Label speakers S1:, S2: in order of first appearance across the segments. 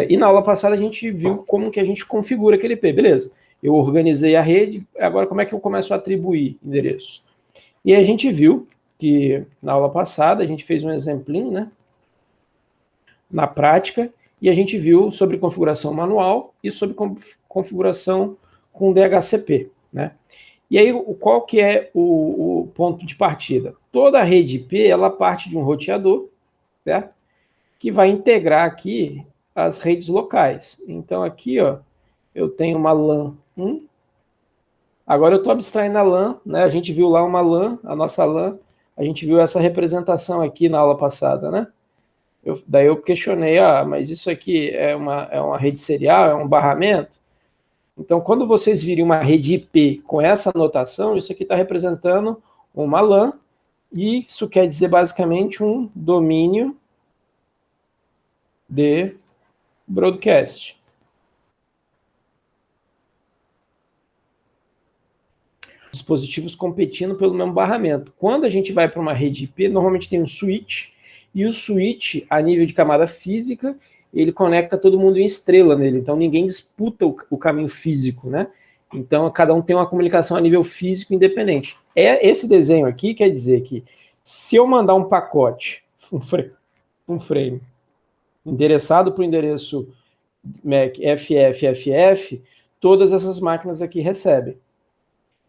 S1: E na aula passada a gente viu como que a gente configura aquele IP, beleza. Eu organizei a rede, agora como é que eu começo a atribuir endereços? E a gente viu que na aula passada a gente fez um exemplinho, né? Na prática, e a gente viu sobre configuração manual e sobre configuração com DHCP, né? E aí, qual que é o ponto de partida? Toda a rede IP, ela parte de um roteador, certo? Que vai integrar aqui as redes locais. Então, aqui, ó, eu tenho uma LAN 1. Agora eu estou abstraindo a LAN, né? A gente viu lá uma LAN, a nossa LAN, a gente viu essa representação aqui na aula passada, né? Daí eu questionei, mas isso aqui é uma rede serial, é um barramento? Então, quando vocês virem uma rede IP com essa anotação, isso aqui está representando uma LAN, e isso quer dizer basicamente um domínio de broadcast. Dispositivos competindo pelo mesmo barramento. Quando a gente vai para uma rede IP, normalmente tem um switch, e o switch, a nível de camada física, ele conecta todo mundo em estrela nele, então ninguém disputa o caminho físico, né? Então, cada um tem uma comunicação a nível físico independente. Esse desenho aqui quer dizer que, se eu mandar um pacote, um frame endereçado para o endereço MAC FFFF, todas essas máquinas aqui recebem.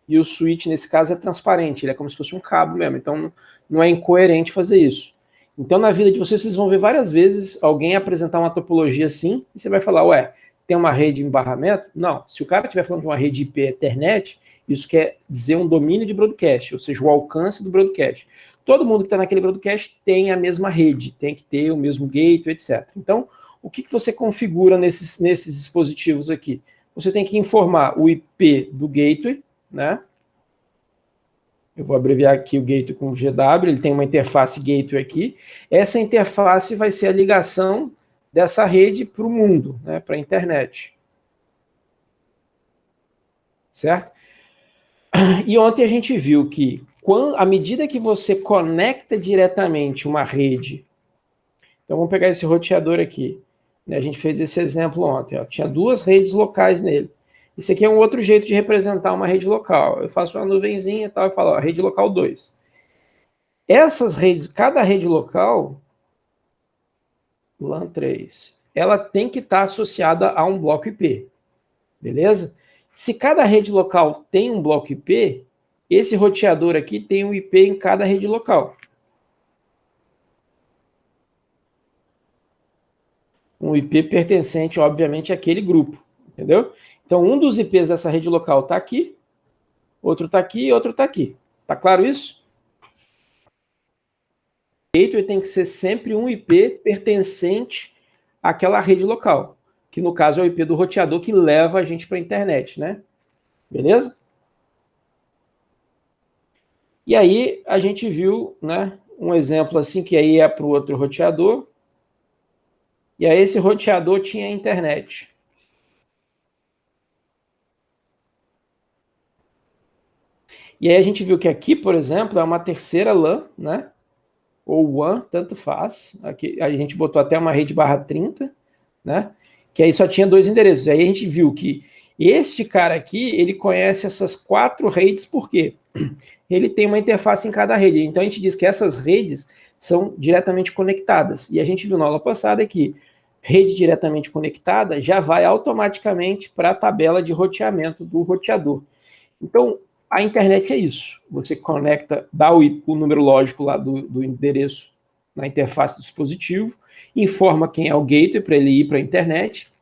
S1: E o switch, nesse caso, é transparente, ele é como se fosse um cabo mesmo, então não é incoerente fazer isso. Então, na vida de vocês, vocês vão ver várias vezes alguém apresentar uma topologia assim, e você vai falar, ué, tem uma rede em barramento? Não, se o cara estiver falando de uma rede IP Ethernet, isso quer dizer um domínio de broadcast, ou seja, o alcance do broadcast. Todo mundo que está naquele broadcast tem a mesma rede, tem que ter o mesmo gateway, etc. Então, o que você configura nesses dispositivos aqui? Você tem que informar o IP do gateway, né? Eu vou abreviar aqui o gateway com GW, ele tem uma interface gateway aqui. Essa interface vai ser a ligação dessa rede para o mundo, né, para a internet. Certo? E ontem a gente viu que, à medida que você conecta diretamente uma rede, então vamos pegar esse roteador aqui, né, a gente fez esse exemplo ontem, ó, tinha duas redes locais nele. Isso aqui é um outro jeito de representar uma rede local. Eu faço uma nuvenzinha e tal, e falo, ó, rede local 2. Essas redes, cada rede local, LAN 3, ela tem que estar associada a um bloco IP, beleza? Se cada rede local tem um bloco IP, esse roteador aqui tem um IP em cada rede local. Um IP pertencente, obviamente, àquele grupo, entendeu? Então, um dos IPs dessa rede local está aqui, outro está aqui e outro está aqui. Tá claro isso? O gateway tem que ser sempre um IP pertencente àquela rede local, que no caso é o IP do roteador que leva a gente para a internet, né? Beleza? E aí a gente viu, né, um exemplo assim, que aí é para o outro roteador, e aí esse roteador tinha internet. E aí a gente viu que aqui, por exemplo, é uma terceira LAN, né? Ou WAN, tanto faz. Aqui a gente botou até uma rede /30, né? Que aí só tinha dois endereços. Aí a gente viu que este cara aqui, ele conhece essas 4 redes, por quê? Ele tem uma interface em cada rede. Então a gente diz que essas redes são diretamente conectadas. E a gente viu na aula passada que rede diretamente conectada já vai automaticamente para a tabela de roteamento do roteador. Então, a internet é isso. Você conecta, dá o número lógico lá do endereço na interface do dispositivo, informa quem é o gateway para ele ir para a internet,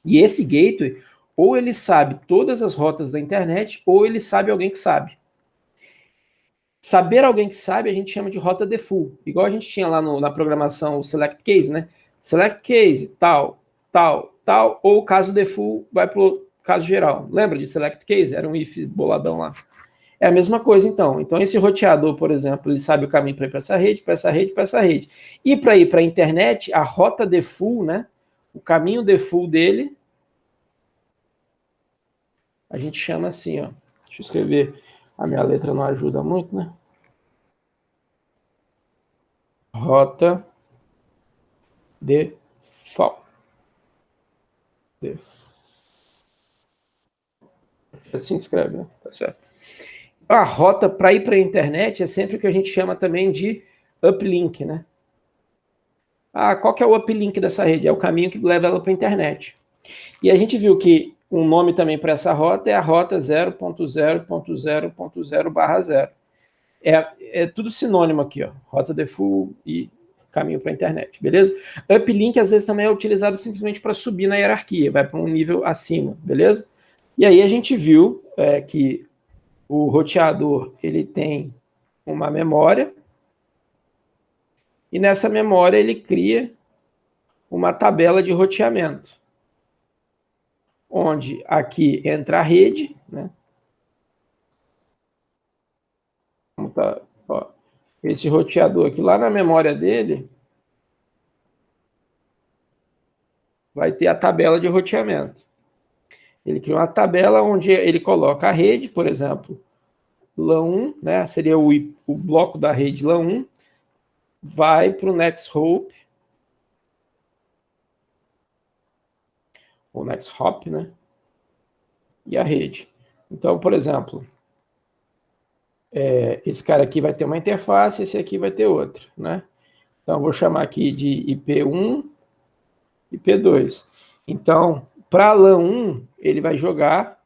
S1: e esse gateway, ou ele sabe todas as rotas da internet, ou ele sabe alguém que sabe. Saber alguém que sabe, a gente chama de rota default. Igual a gente tinha lá na programação o select case, né? Select case, tal, tal, tal, ou o caso default vai para o caso geral. Lembra de select case? Era um if boladão lá. É a mesma coisa, então. Então, esse roteador, por exemplo, ele sabe o caminho para ir para essa rede, para essa rede, para essa rede. E para ir para a internet, a rota default, né? O caminho default dele, a gente chama assim, ó. Deixa eu escrever. A minha letra não ajuda muito, né? Rota default. Assim escreve, né? Tá certo. A rota para ir para a internet é sempre o que a gente chama também de uplink, né? Ah, qual que é o uplink dessa rede? É o caminho que leva ela para a internet. E a gente viu que um nome também para essa rota é a rota 0.0.0.0/0. É tudo sinônimo aqui, ó. Rota default e caminho para a internet, beleza? Uplink às vezes também é utilizado simplesmente para subir na hierarquia, vai para um nível acima, beleza? E aí a gente viu que o roteador ele tem uma memória e nessa memória ele cria uma tabela de roteamento, onde aqui entra a rede, né? Como tá, ó, esse roteador aqui lá na memória dele vai ter a tabela de roteamento. Ele cria uma tabela onde ele coloca a rede, por exemplo, LAN1, né? Seria o bloco da rede LAN1, vai para o next hop, ou next hop, né? E a rede. Então, por exemplo, esse cara aqui vai ter uma interface, esse aqui vai ter outra, né? Então, eu vou chamar aqui de IP1, IP2. Então, para a LAN1, ele vai jogar,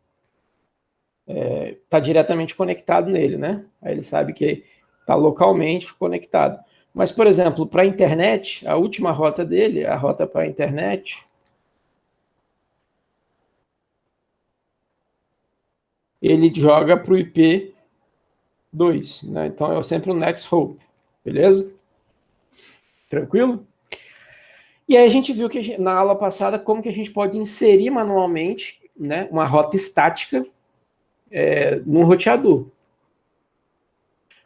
S1: está diretamente conectado nele, né? Aí ele sabe que está localmente conectado. Mas, por exemplo, para a internet, a última rota dele, a rota para a internet, ele joga para o IP2, né? Então é sempre o next hop, beleza? Tranquilo? E aí a gente viu que na aula passada como que a gente pode inserir manualmente, né, uma rota estática num roteador.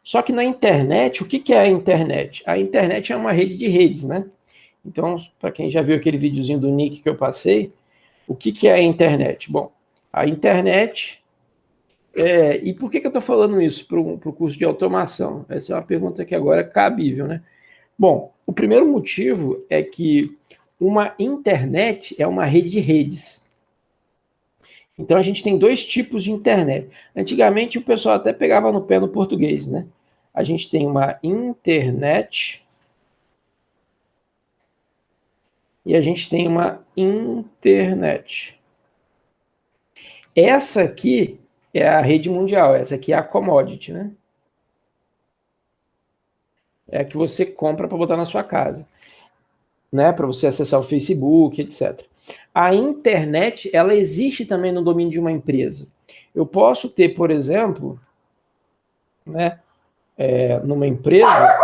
S1: Só que na internet, o que é a internet? A internet é uma rede de redes, né? Então, para quem já viu aquele videozinho do Nick que eu passei, o que é a internet? Bom, a internet... e por que eu estou falando isso para o curso de automação? Essa é uma pergunta que agora é cabível, né? Bom, o primeiro motivo é que uma internet é uma rede de redes. Então a gente tem dois tipos de internet. Antigamente o pessoal até pegava no pé no português, né? A gente tem uma internet e a gente tem uma internet. Essa aqui é a rede mundial, essa aqui é a commodity, né? É a que você compra para botar na sua casa, né? Para você acessar o Facebook, etc. A internet, ela existe também no domínio de uma empresa. Eu posso ter, por exemplo, né, numa empresa,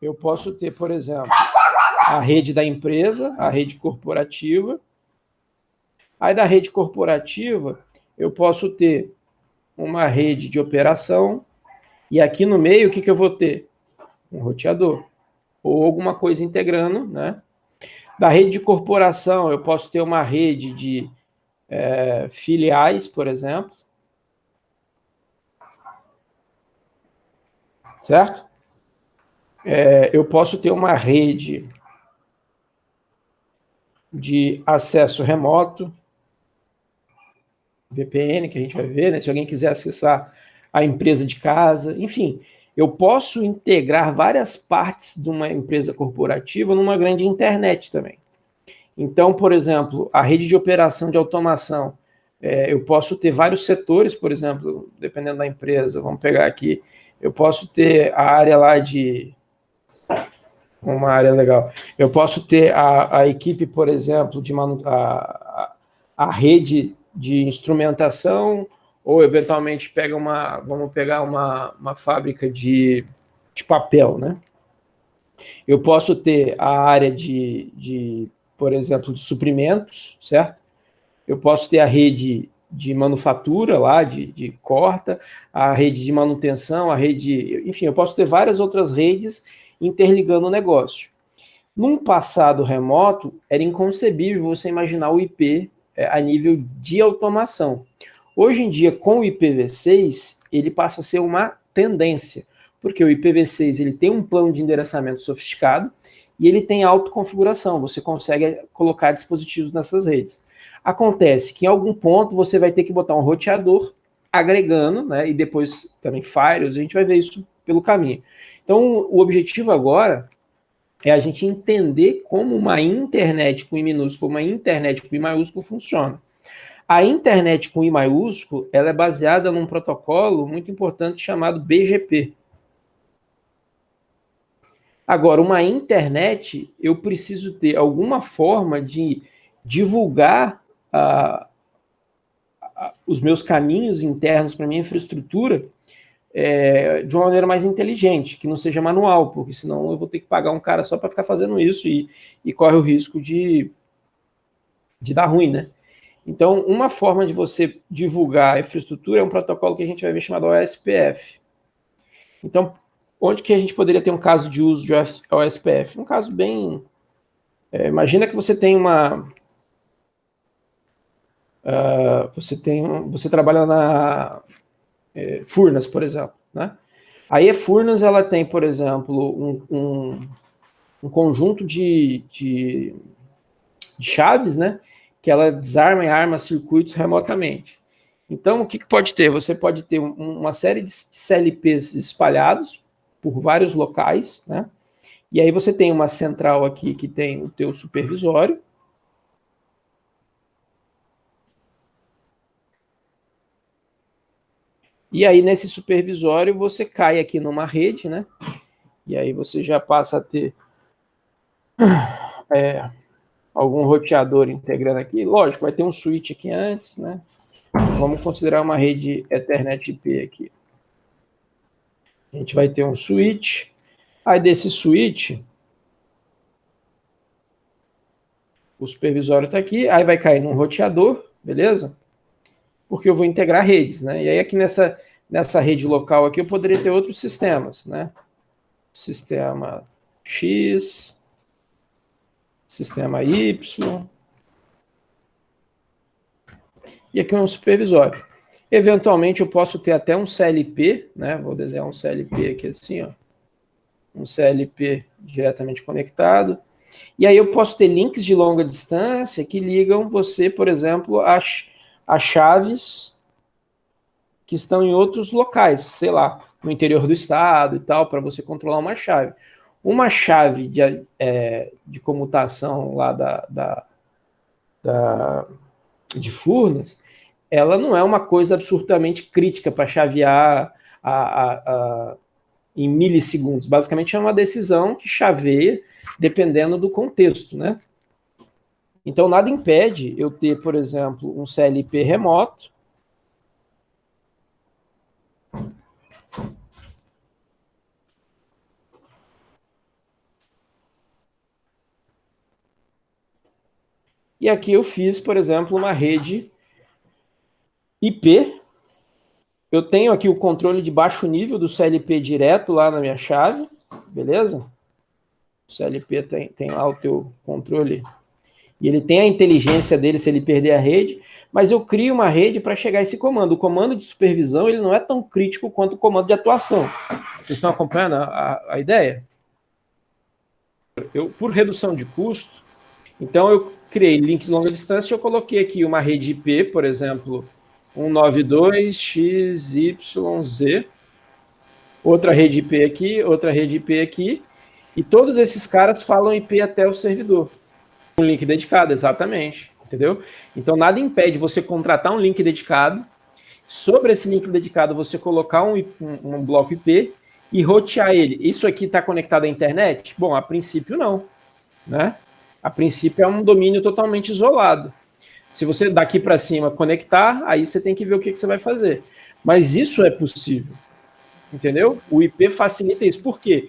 S1: eu posso ter, por exemplo, a rede da empresa, a rede corporativa. Aí da rede corporativa, eu posso ter uma rede de operação, e aqui no meio, o que eu vou ter? Um roteador, ou alguma coisa integrando, né? Da rede de corporação, eu posso ter uma rede de filiais, por exemplo. Certo? Eu posso ter uma rede de acesso remoto, VPN, que a gente vai ver, né? Se alguém quiser acessar a empresa de casa, enfim, eu posso integrar várias partes de uma empresa corporativa numa grande internet também. Então, por exemplo, a rede de operação de automação, eu posso ter vários setores, por exemplo, dependendo da empresa, vamos pegar aqui, eu posso ter a área lá de... uma área legal. Eu posso ter a equipe, por exemplo, de a rede de instrumentação, ou eventualmente vamos pegar uma fábrica de papel, né? Eu posso ter a área por exemplo, de suprimentos, certo? Eu posso ter a rede de manufatura lá, de corta, a rede de manutenção, a rede... Enfim, eu posso ter várias outras redes interligando o negócio. Num passado remoto, era inconcebível você imaginar o IP a nível de automação. Hoje em dia, com o IPv6, ele passa a ser uma tendência, porque o IPv6 ele tem um plano de endereçamento sofisticado, e ele tem autoconfiguração, você consegue colocar dispositivos nessas redes. Acontece que em algum ponto você vai ter que botar um roteador agregando, né, e depois também firewalls, a gente vai ver isso pelo caminho. Então, o objetivo agora é a gente entender como uma internet com I minúsculo, uma internet com I maiúsculo funciona. A internet com I maiúsculo, ela é baseada num protocolo muito importante chamado BGP. Agora, uma internet, eu preciso ter alguma forma de divulgar os meus caminhos internos para minha infraestrutura de uma maneira mais inteligente, que não seja manual, porque senão eu vou ter que pagar um cara só para ficar fazendo isso e corre o risco de dar ruim, né? Então, uma forma de você divulgar a infraestrutura é um protocolo que a gente vai ver chamado OSPF. Então, onde que a gente poderia ter um caso de uso de OSPF? Um caso bem... imagina que você tem uma... você trabalha na Furnas, por exemplo, né? Aí a Furnas, ela tem, por exemplo, um conjunto de chaves, né? Que ela desarma e arma circuitos remotamente. Então, o que pode ter? Você pode ter uma série de CLPs espalhados por vários locais, né? E aí você tem uma central aqui que tem o teu supervisório. E aí, nesse supervisório, você cai aqui numa rede, né? E aí você já passa a ter algum roteador integrando aqui. Lógico, vai ter um switch aqui antes, né? Vamos considerar uma rede Ethernet IP aqui. A gente vai ter um switch. Aí desse switch, o supervisório está aqui. Aí vai cair num roteador, beleza? Porque eu vou integrar redes, né? E aí aqui nessa rede local aqui eu poderia ter outros sistemas, né? Sistema X, sistema Y. E aqui um supervisório. Eventualmente eu posso ter até um CLP, né? Vou desenhar um CLP aqui assim, ó. Um CLP diretamente conectado. E aí eu posso ter links de longa distância que ligam você, por exemplo, a chaves que estão em outros locais, sei lá, no interior do estado e tal, para você controlar uma chave. Uma chave de comutação lá de Furnas, ela não é uma coisa absurdamente crítica para chavear em milissegundos. Basicamente é uma decisão que chaveia dependendo do contexto, né? Então nada impede eu ter, por exemplo, um CLP remoto e aqui eu fiz, por exemplo, uma rede IP. Eu tenho aqui o controle de baixo nível do CLP direto lá na minha chave, beleza? O CLP tem lá o teu controle e ele tem a inteligência dele se ele perder a rede, mas eu crio uma rede para chegar a esse comando. O comando de supervisão ele não é tão crítico quanto o comando de atuação. Vocês estão acompanhando a ideia? Por redução de custo, então eu criei link de longa distância e eu coloquei aqui uma rede IP, por exemplo, 192.XYZ, outra rede IP aqui, outra rede IP aqui, e todos esses caras falam IP até o servidor. Um link dedicado, exatamente, entendeu? Então nada impede você contratar um link dedicado, sobre esse link dedicado você colocar um bloco IP e rotear ele. Isso aqui está conectado à internet? Bom, a princípio não, né? A princípio é um domínio totalmente isolado. Se você daqui para cima conectar, aí você tem que ver o que você vai fazer. Mas isso é possível, entendeu? O IP facilita isso. Por quê?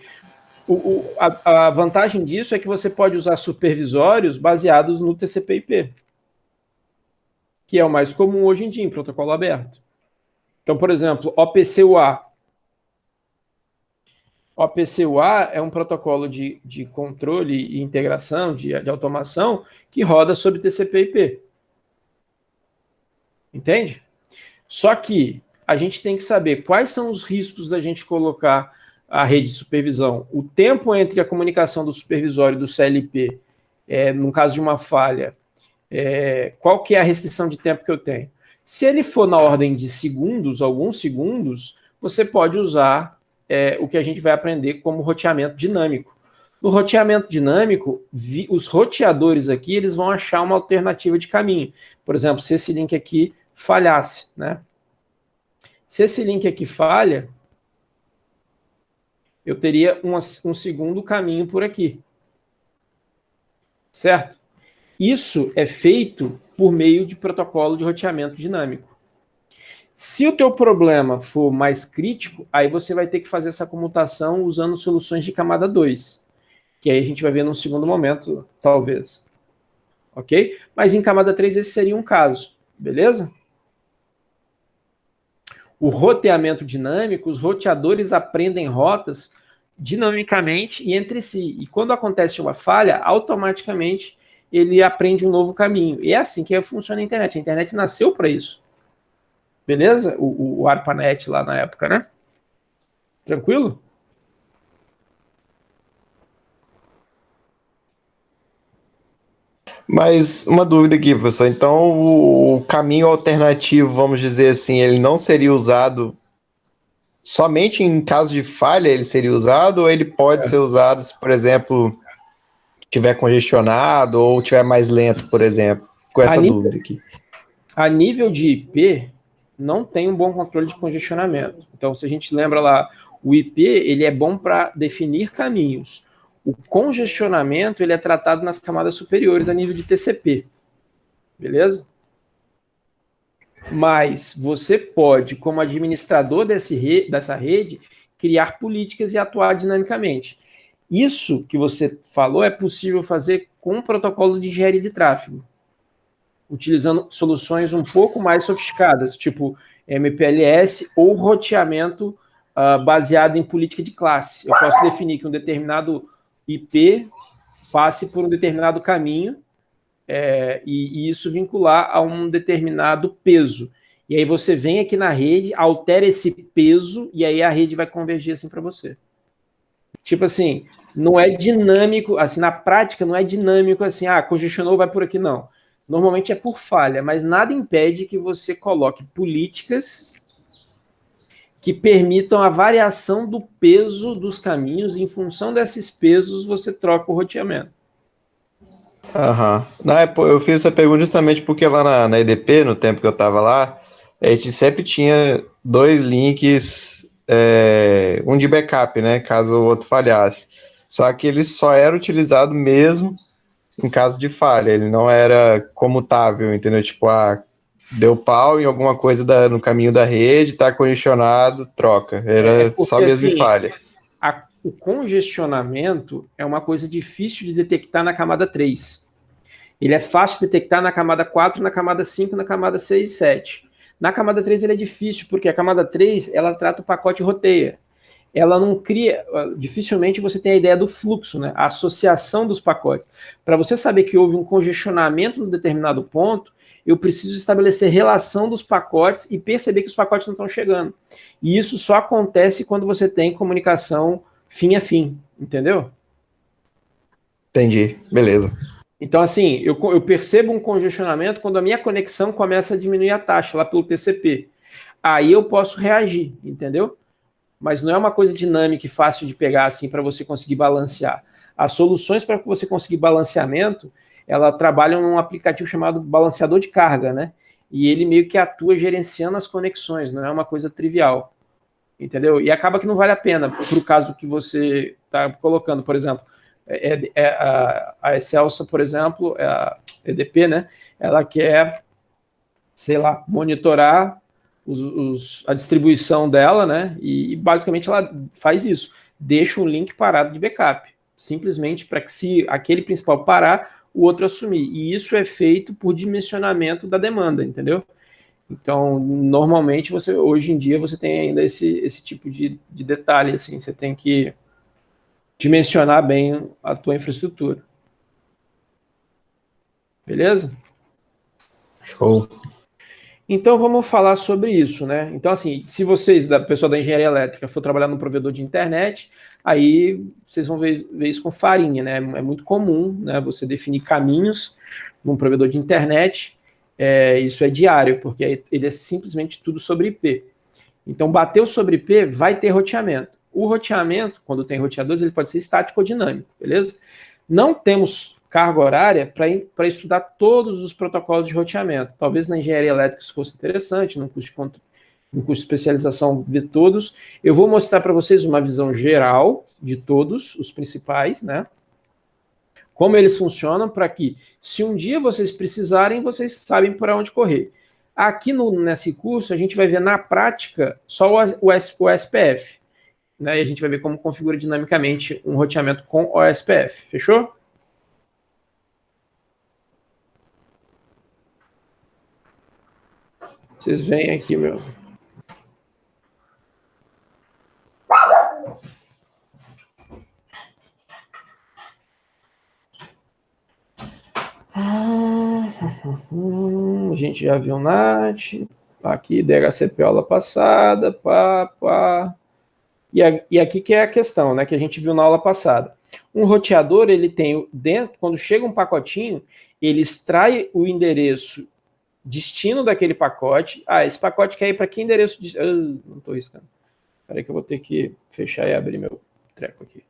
S1: A vantagem disso é que você pode usar supervisórios baseados no TCP/IP, que é o mais comum hoje em dia em protocolo aberto. Então, por exemplo, OPC-UA. OPC-UA é um protocolo de controle e integração, de automação, que roda sobre TCP/IP. Entende? Só que a gente tem que saber quais são os riscos da gente colocar a rede de supervisão, o tempo entre a comunicação do supervisório e do CLP, no caso de uma falha, qual que é a restrição de tempo que eu tenho? Se ele for na ordem de segundos, alguns segundos, você pode usar o que a gente vai aprender como roteamento dinâmico. No roteamento dinâmico, os roteadores aqui, eles vão achar uma alternativa de caminho. Por exemplo, se esse link aqui falhasse, né? Se esse link aqui falha, eu teria um segundo caminho por aqui. Certo? Isso é feito por meio de protocolo de roteamento dinâmico. Se o teu problema for mais crítico, aí você vai ter que fazer essa comutação usando soluções de camada 2, que aí a gente vai ver num segundo momento, talvez. Ok? Mas em camada 3 esse seria um caso, beleza? O roteamento dinâmico, os roteadores aprendem rotas dinamicamente e entre si. E quando acontece uma falha, automaticamente ele aprende um novo caminho. E é assim que funciona a internet. A internet nasceu para isso. Beleza? O ARPANET lá na época, né? Tranquilo?
S2: Mas uma dúvida aqui, professor. Então, o caminho alternativo, vamos dizer assim, ele não seria usado somente em caso de falha, ele seria usado, ou ele pode ser usado se, por exemplo, tiver congestionado ou tiver mais lento, por exemplo? Com essa dúvida aqui.
S1: A nível de IP, não tem um bom controle de congestionamento. Então, se a gente lembra lá, o IP ele é bom para definir caminhos. O congestionamento ele é tratado nas camadas superiores a nível de TCP. Beleza? Mas você pode, como administrador dessa rede, criar políticas e atuar dinamicamente. Isso que você falou é possível fazer com um protocolo de engenharia de tráfego, utilizando soluções um pouco mais sofisticadas, tipo MPLS ou roteamento baseado em política de classe. Eu posso definir que um determinado IP passe por um determinado caminho e isso vincular a um determinado peso. E aí você vem aqui na rede, altera esse peso e aí a rede vai convergir assim para você. Tipo assim, não é dinâmico, assim, na prática não é dinâmico assim, congestionou, vai por aqui, não. Normalmente é por falha, mas nada impede que você coloque políticas que permitam a variação do peso dos caminhos, e em função desses pesos você troca o roteamento.
S2: Aham. Eu fiz essa pergunta justamente porque lá na EDP, no tempo que eu estava lá, a gente sempre tinha dois links, um de backup, né, caso o outro falhasse. Só que ele só era utilizado mesmo em caso de falha, ele não era comutável, entendeu? Tipo, deu pau em alguma coisa no caminho da rede, tá congestionado, troca. Era
S1: Porque,
S2: só mesmo
S1: assim,
S2: de falha.
S1: O congestionamento é uma coisa difícil de detectar na camada 3. Ele é fácil de detectar na camada 4, na camada 5, na camada 6 e 7. Na camada 3 ele é difícil, porque a camada 3 ela trata o pacote roteia. Ela não cria, dificilmente você tem a ideia do fluxo, né? A associação dos pacotes. Para você saber que houve um congestionamento no determinado ponto, eu preciso estabelecer relação dos pacotes e perceber que os pacotes não estão chegando. E isso só acontece quando você tem comunicação fim a fim, entendeu?
S2: Entendi, beleza.
S1: Então, assim, eu percebo um congestionamento quando a minha conexão começa a diminuir a taxa lá pelo TCP. Aí eu posso reagir, entendeu? Mas não é uma coisa dinâmica e fácil de pegar assim para você conseguir balancear. As soluções para você conseguir balanceamento, ela trabalham num aplicativo chamado balanceador de carga, né? E ele meio que atua gerenciando as conexões, não é uma coisa trivial, entendeu? E acaba que não vale a pena, para o caso que você está colocando, por exemplo, a Excelsa, por exemplo, a EDP, né? Ela quer, sei lá, monitorar a distribuição dela, né? E basicamente ela faz isso, deixa um link parado de backup, simplesmente para que se aquele principal parar, o outro assumir. E isso é feito por dimensionamento da demanda, entendeu? Então, normalmente hoje em dia você tem ainda esse tipo de detalhe, assim, você tem que dimensionar bem a tua infraestrutura. Beleza?
S2: Show.
S1: Então vamos falar sobre isso, né? Então, assim, se vocês, da pessoa da engenharia elétrica, for trabalhar no provedor de internet, aí vocês vão ver isso com farinha, né? É muito comum, né? Você definir caminhos num provedor de internet, isso é diário, porque ele é simplesmente tudo sobre IP. Então, bateu sobre IP, vai ter roteamento. O roteamento, quando tem roteadores, ele pode ser estático ou dinâmico, beleza? Não temos carga horária para estudar todos os protocolos de roteamento. Talvez na engenharia elétrica isso fosse interessante, num curso de especialização, ver todos. Eu vou mostrar para vocês uma visão geral de todos os principais, né? Como eles funcionam, para que, se um dia vocês precisarem, vocês sabem para onde correr. Aqui nesse curso, a gente vai ver na prática só o SPF. Né, e a gente vai ver como configura dinamicamente um roteamento com o SPF. Fechou? Vocês veem aqui, meu. A gente já viu NAT. Aqui, DHCP aula passada. Pá. E aqui que é a questão, né? Que a gente viu na aula passada. Um roteador, ele tem dentro, quando chega um pacotinho, ele extrai o endereço destino daquele pacote. Ah, esse pacote quer ir para que endereço? Não estou riscando. Espera aí que eu vou ter que fechar e abrir meu treco aqui.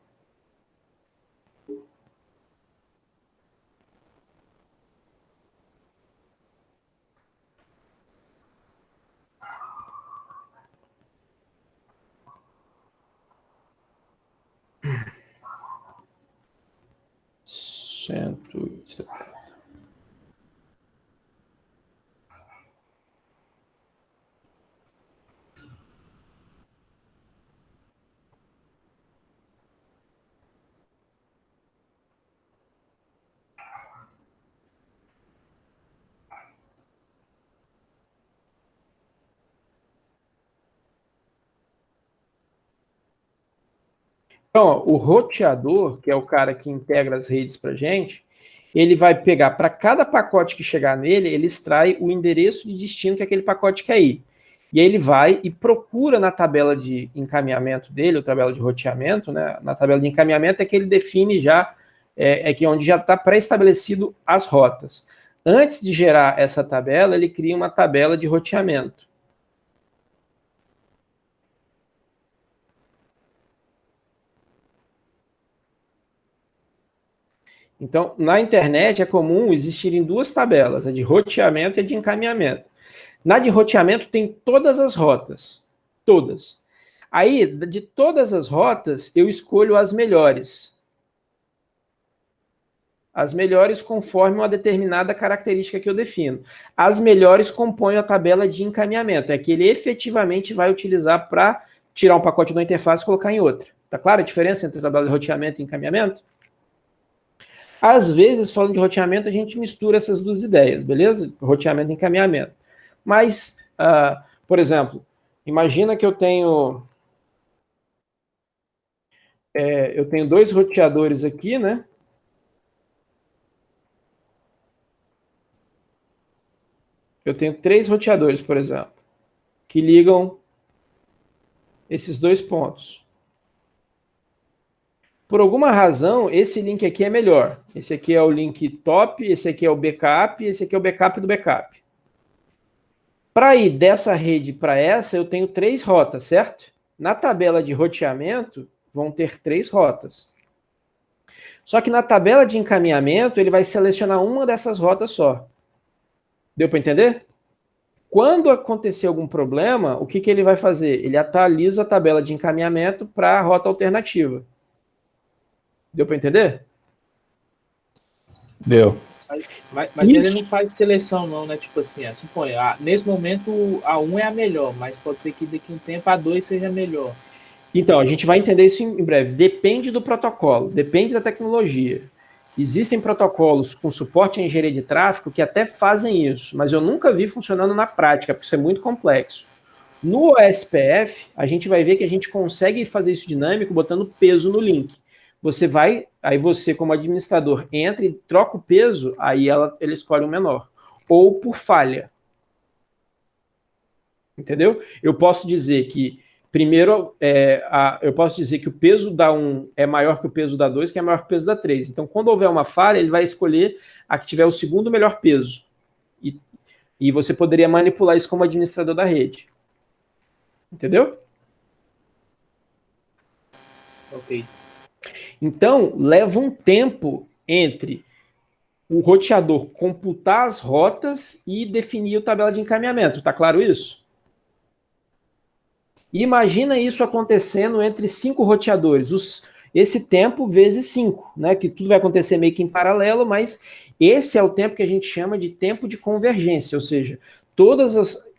S1: Então, ó, o roteador, que é o cara que integra as redes para gente, ele vai pegar para cada pacote que chegar nele, ele extrai o endereço de destino que aquele pacote quer ir. E aí ele vai e procura na tabela de encaminhamento dele, ou tabela de roteamento, né? Na tabela de encaminhamento é que ele define já, que onde já está pré-estabelecido as rotas. Antes de gerar essa tabela, ele cria uma tabela de roteamento. Então, na internet é comum existirem duas tabelas, a de roteamento e a de encaminhamento. Na de roteamento tem todas as rotas, todas. Aí, de todas as rotas, eu escolho as melhores. As melhores conforme uma determinada característica que eu defino. As melhores compõem a tabela de encaminhamento, é que ele efetivamente vai utilizar para tirar um pacote da interface e colocar em outra. Tá clara a diferença entre a tabela de roteamento e encaminhamento? Às vezes, falando de roteamento, a gente mistura essas duas ideias, beleza? Roteamento e encaminhamento. Mas, por exemplo, imagina que eu tenho dois roteadores aqui, né? Eu tenho 3 roteadores, por exemplo, que ligam esses dois pontos. Por alguma razão, esse link aqui é melhor. Esse aqui é o link top, esse aqui é o backup, esse aqui é o backup do backup. Para ir dessa rede para essa, eu tenho 3 rotas, certo? Na tabela de roteamento, vão ter 3 rotas. Só que na tabela de encaminhamento, ele vai selecionar uma dessas rotas só. Deu para entender? Quando acontecer algum problema, o que ele vai fazer? Ele atualiza a tabela de encaminhamento para a rota alternativa. Deu para entender?
S2: Deu.
S3: Mas ele não faz seleção não, né? Tipo assim, suponha, nesse momento a 1 é a melhor, mas pode ser que daqui a um tempo a 2 seja melhor.
S1: Então, a gente vai entender isso em breve. Depende do protocolo, depende da tecnologia. Existem protocolos com suporte à engenharia de tráfego que até fazem isso, mas eu nunca vi funcionando na prática, porque isso é muito complexo. No OSPF, a gente vai ver que a gente consegue fazer isso dinâmico botando peso no link. Aí você como administrador entra e troca o peso, aí ele escolhe o menor. Ou por falha. Entendeu? Eu posso dizer que, primeiro, eu posso dizer que o peso da 1 é maior que o peso da 2, que é maior que o peso da 3. Então, quando houver uma falha, ele vai escolher a que tiver o segundo melhor peso. E você poderia manipular isso como administrador da rede. Entendeu?
S3: Ok.
S1: Então, leva um tempo entre o roteador computar as rotas e definir a tabela de encaminhamento. Tá claro isso? Imagina isso acontecendo entre 5 roteadores. Esse tempo vezes 5, né? Que tudo vai acontecer meio que em paralelo, mas esse é o tempo que a gente chama de tempo de convergência, ou seja,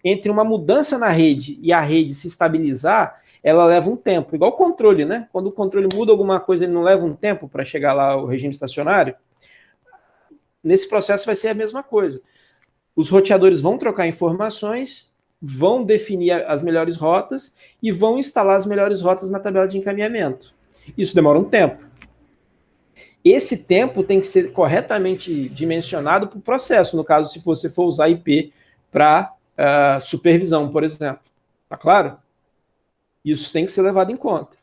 S1: entre uma mudança na rede e a rede se estabilizar, ela leva um tempo, igual o controle, né? Quando o controle muda alguma coisa, ele não leva um tempo para chegar lá ao regime estacionário. Nesse processo vai ser a mesma coisa. Os roteadores vão trocar informações, vão definir as melhores rotas e vão instalar as melhores rotas na tabela de encaminhamento. Isso demora um tempo. Esse tempo tem que ser corretamente dimensionado para o processo, no caso, se você for usar IP para supervisão, por exemplo. Tá claro? Isso tem que ser levado em conta.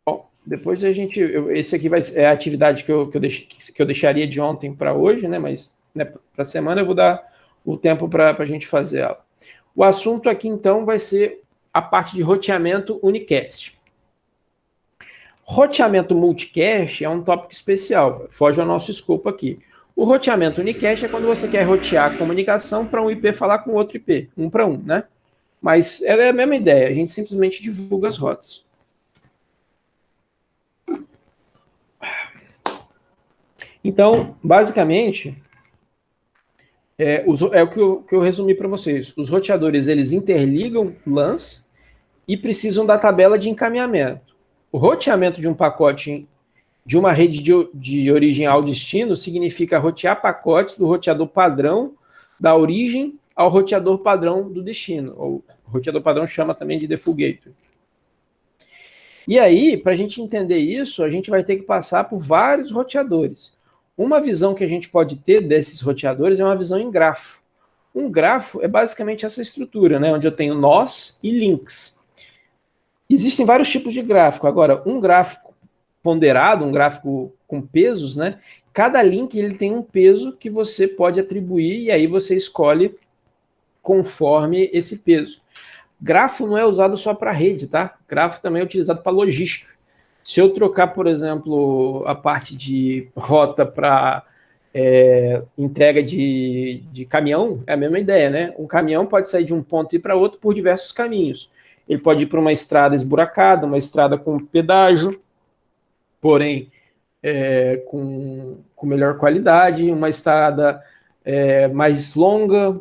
S1: Bom, depois a gente... esse aqui é a atividade que eu deixaria de ontem para hoje, né? Mas né, para a semana eu vou dar o tempo para a gente fazer ela. O assunto aqui, então, vai ser a parte de roteamento unicast. Roteamento multicast é um tópico especial, foge ao nosso escopo aqui. O roteamento unicast é quando você quer rotear a comunicação para um IP falar com outro IP, um para um, né? Mas ela é a mesma ideia, a gente simplesmente divulga as rotas. Então, basicamente, é o que eu resumi para vocês. Os roteadores, eles interligam LANs e precisam da tabela de encaminhamento. O roteamento de um pacote de uma rede de origem ao destino significa rotear pacotes do roteador padrão da origem ao roteador padrão do destino. O roteador padrão chama também de default gateway. E aí, para a gente entender isso, a gente vai ter que passar por vários roteadores. Uma visão que a gente pode ter desses roteadores é uma visão em grafo. Um grafo é basicamente essa estrutura, né, onde eu tenho nós e links. Existem vários tipos de gráfico. Agora, um gráfico ponderado, um gráfico com pesos, né, cada link ele tem um peso que você pode atribuir e aí você escolhe conforme esse peso. Grafo não é usado só para rede, tá? Grafo também é utilizado para logística. Se eu trocar, por exemplo, a parte de rota para entrega de caminhão, é a mesma ideia, né? Um caminhão pode sair de um ponto e ir para outro por diversos caminhos. Ele pode ir para uma estrada esburacada, uma estrada com pedágio, porém com melhor qualidade, uma estrada mais longa,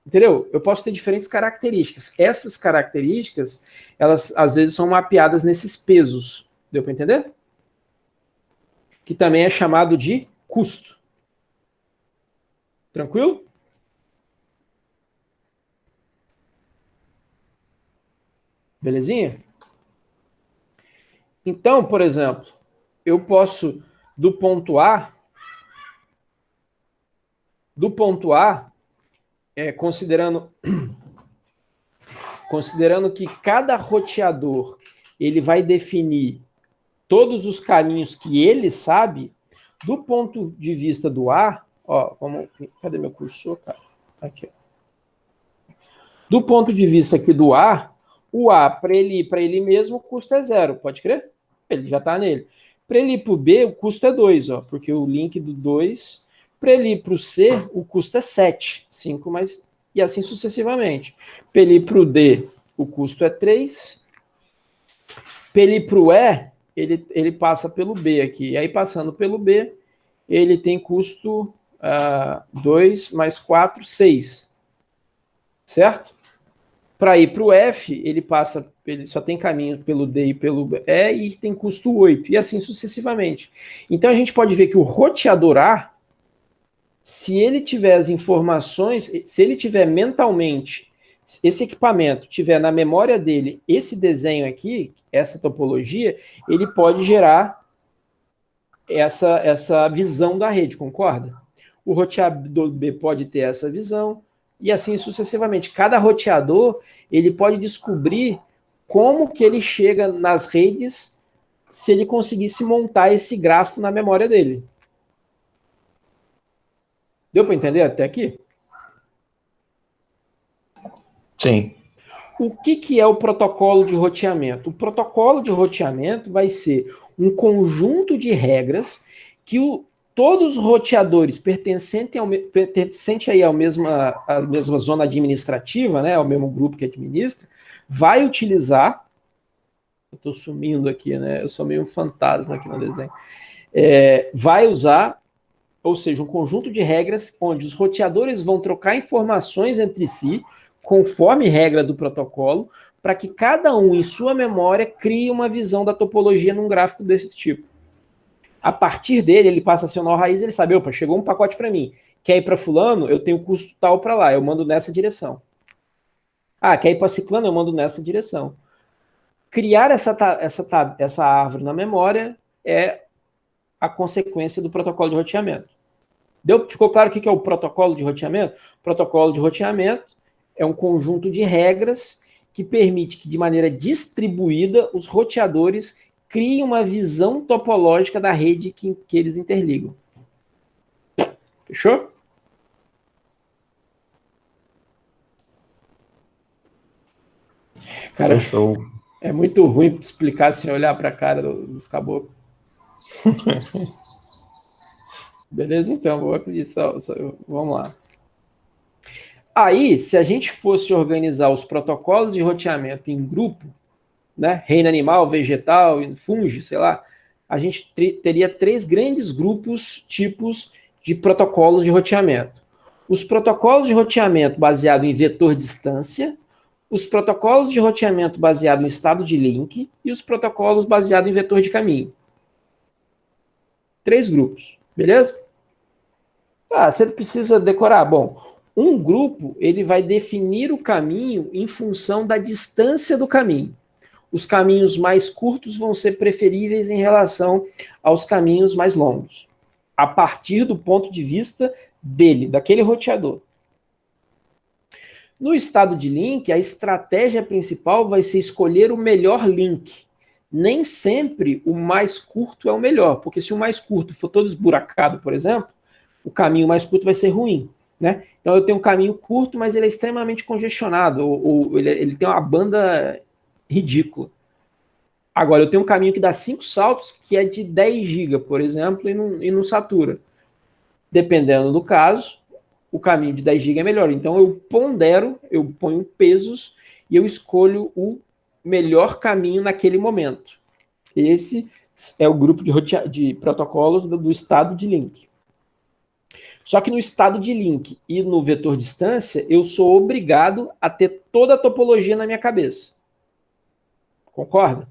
S1: entendeu? Eu posso ter diferentes características. Essas características, elas às vezes são mapeadas nesses pesos. Deu para entender? Que também é chamado de custo. Tranquilo? Belezinha? Então, por exemplo, eu posso, do ponto A, considerando que cada roteador ele vai definir todos os caminhos que ele sabe, do ponto de vista do A, ó, cadê meu cursor, cara? Aqui. Do ponto de vista aqui do A, o A, para ele mesmo, o custo é 0, pode crer? Ele já está nele. Para ele ir para o B, o custo é 2, ó, porque o link do 2, para ele ir para o C, o custo é 7, 5 mais, e assim sucessivamente. Para ele ir para o D, o custo é 3. Para ele ir para o E, ele passa pelo B aqui. E aí, passando pelo B, ele tem custo 2 mais 4, 6. Certo? Para ir para o F, ele só tem caminho pelo D e pelo E e tem custo 8. E assim sucessivamente. Então, a gente pode ver que o roteador A, se ele tiver as informações, se ele tiver mentalmente, esse equipamento tiver na memória dele esse desenho aqui, essa topologia, ele pode gerar essa visão da rede, concorda? O roteador B pode ter essa visão, e assim sucessivamente. Cada roteador, ele pode descobrir como que ele chega nas redes se ele conseguisse montar esse grafo na memória dele. Deu para entender até aqui?
S2: Sim.
S1: O que é o protocolo de roteamento? O protocolo de roteamento vai ser um conjunto de regras que todos os roteadores pertencentes aí à mesma zona administrativa, né, ao mesmo grupo que administra, vai utilizar. Eu estou sumindo aqui, né? Eu sou meio um fantasma aqui no desenho. Vai usar, ou seja, um conjunto de regras onde os roteadores vão trocar informações entre si, conforme regra do protocolo, para que cada um, em sua memória, crie uma visão da topologia num gráfico desse tipo. A partir dele, ele passa a ser o nó raiz, ele sabe, opa, chegou um pacote para mim. Quer ir para fulano? Eu tenho custo tal para lá, eu mando nessa direção. Ah, quer ir para ciclano? Eu mando nessa direção. Criar essa árvore na memória é a consequência do protocolo de roteamento. Ficou claro o que é o protocolo de roteamento? O protocolo de roteamento é um conjunto de regras que permite que, de maneira distribuída, os roteadores criem uma visão topológica da rede que eles interligam. Fechou? Cara, fechou. É muito ruim explicar sem olhar para a cara dos caboclos. Beleza, então, vou acreditar. Vamos lá. Aí, se a gente fosse organizar os protocolos de roteamento em grupo, né, reino animal, vegetal, fungo, sei lá, a gente teria 3 grandes tipos de protocolos de roteamento. Os protocolos de roteamento baseado em vetor distância, os protocolos de roteamento baseado no estado de link e os protocolos baseados em vetor de caminho. 3 grupos, beleza? Você precisa decorar. Bom, um grupo ele vai definir o caminho em função da distância do caminho. Os caminhos mais curtos vão ser preferíveis em relação aos caminhos mais longos, a partir do ponto de vista dele, daquele roteador. No estado de link, a estratégia principal vai ser escolher o melhor link. Nem sempre o mais curto é o melhor, porque se o mais curto for todo esburacado, por exemplo, o caminho mais curto vai ser ruim, né? Então eu tenho um caminho curto, mas ele é extremamente congestionado, ou ele tem uma banda ridícula. Agora, eu tenho um caminho que dá 5 saltos, que é de 10 GB, por exemplo, e não satura. Dependendo do caso, o caminho de 10 GB é melhor. Então eu pondero, eu ponho pesos e eu escolho o melhor caminho naquele momento. Esse é o grupo de protocolos do estado de link. Só que no estado de link e no vetor distância, eu sou obrigado a ter toda a topologia na minha cabeça. Concorda?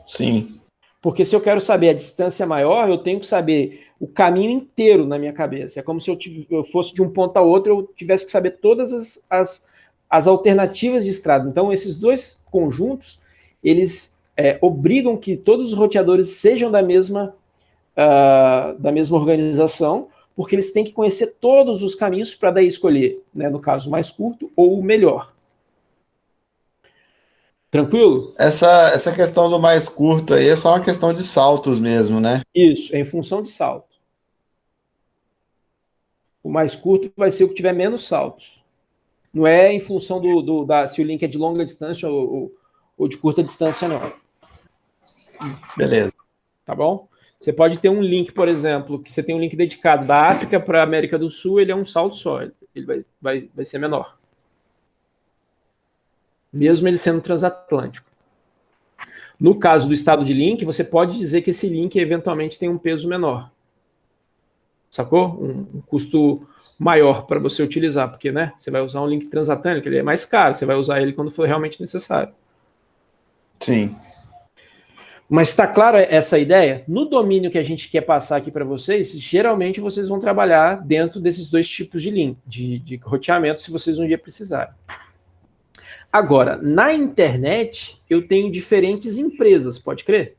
S2: Sim.
S1: Porque se eu quero saber a distância maior, eu tenho que saber o caminho inteiro na minha cabeça. É como se eu fosse de um ponto a outro, eu tivesse que saber todas as alternativas de estrada. Então, esses 2 conjuntos, eles obrigam que todos os roteadores sejam da mesma organização, porque eles têm que conhecer todos os caminhos para daí escolher, né, no caso, o mais curto ou o melhor. Tranquilo?
S2: Essa questão do mais curto aí é só uma questão de saltos mesmo, né?
S1: Isso, é em função de salto. O mais curto vai ser o que tiver menos saltos. Não é em função se o link é de longa distância ou de curta distância, não.
S2: Beleza.
S1: Tá bom? Você pode ter um link, por exemplo, que você tem um link dedicado da África para a América do Sul, ele é um salto só, ele vai ser menor. Mesmo ele sendo transatlântico. No caso do estado de link, você pode dizer que esse link eventualmente tem um peso menor. Sacou? Um custo maior para você utilizar, porque, né, você vai usar um link transatlântico, ele é mais caro, você vai usar ele quando for realmente necessário.
S2: Sim.
S1: Mas está clara essa ideia? No domínio que a gente quer passar aqui para vocês, geralmente vocês vão trabalhar dentro desses 2 tipos de link, de roteamento, se vocês um dia precisarem. Agora, na internet, eu tenho diferentes empresas, pode crer?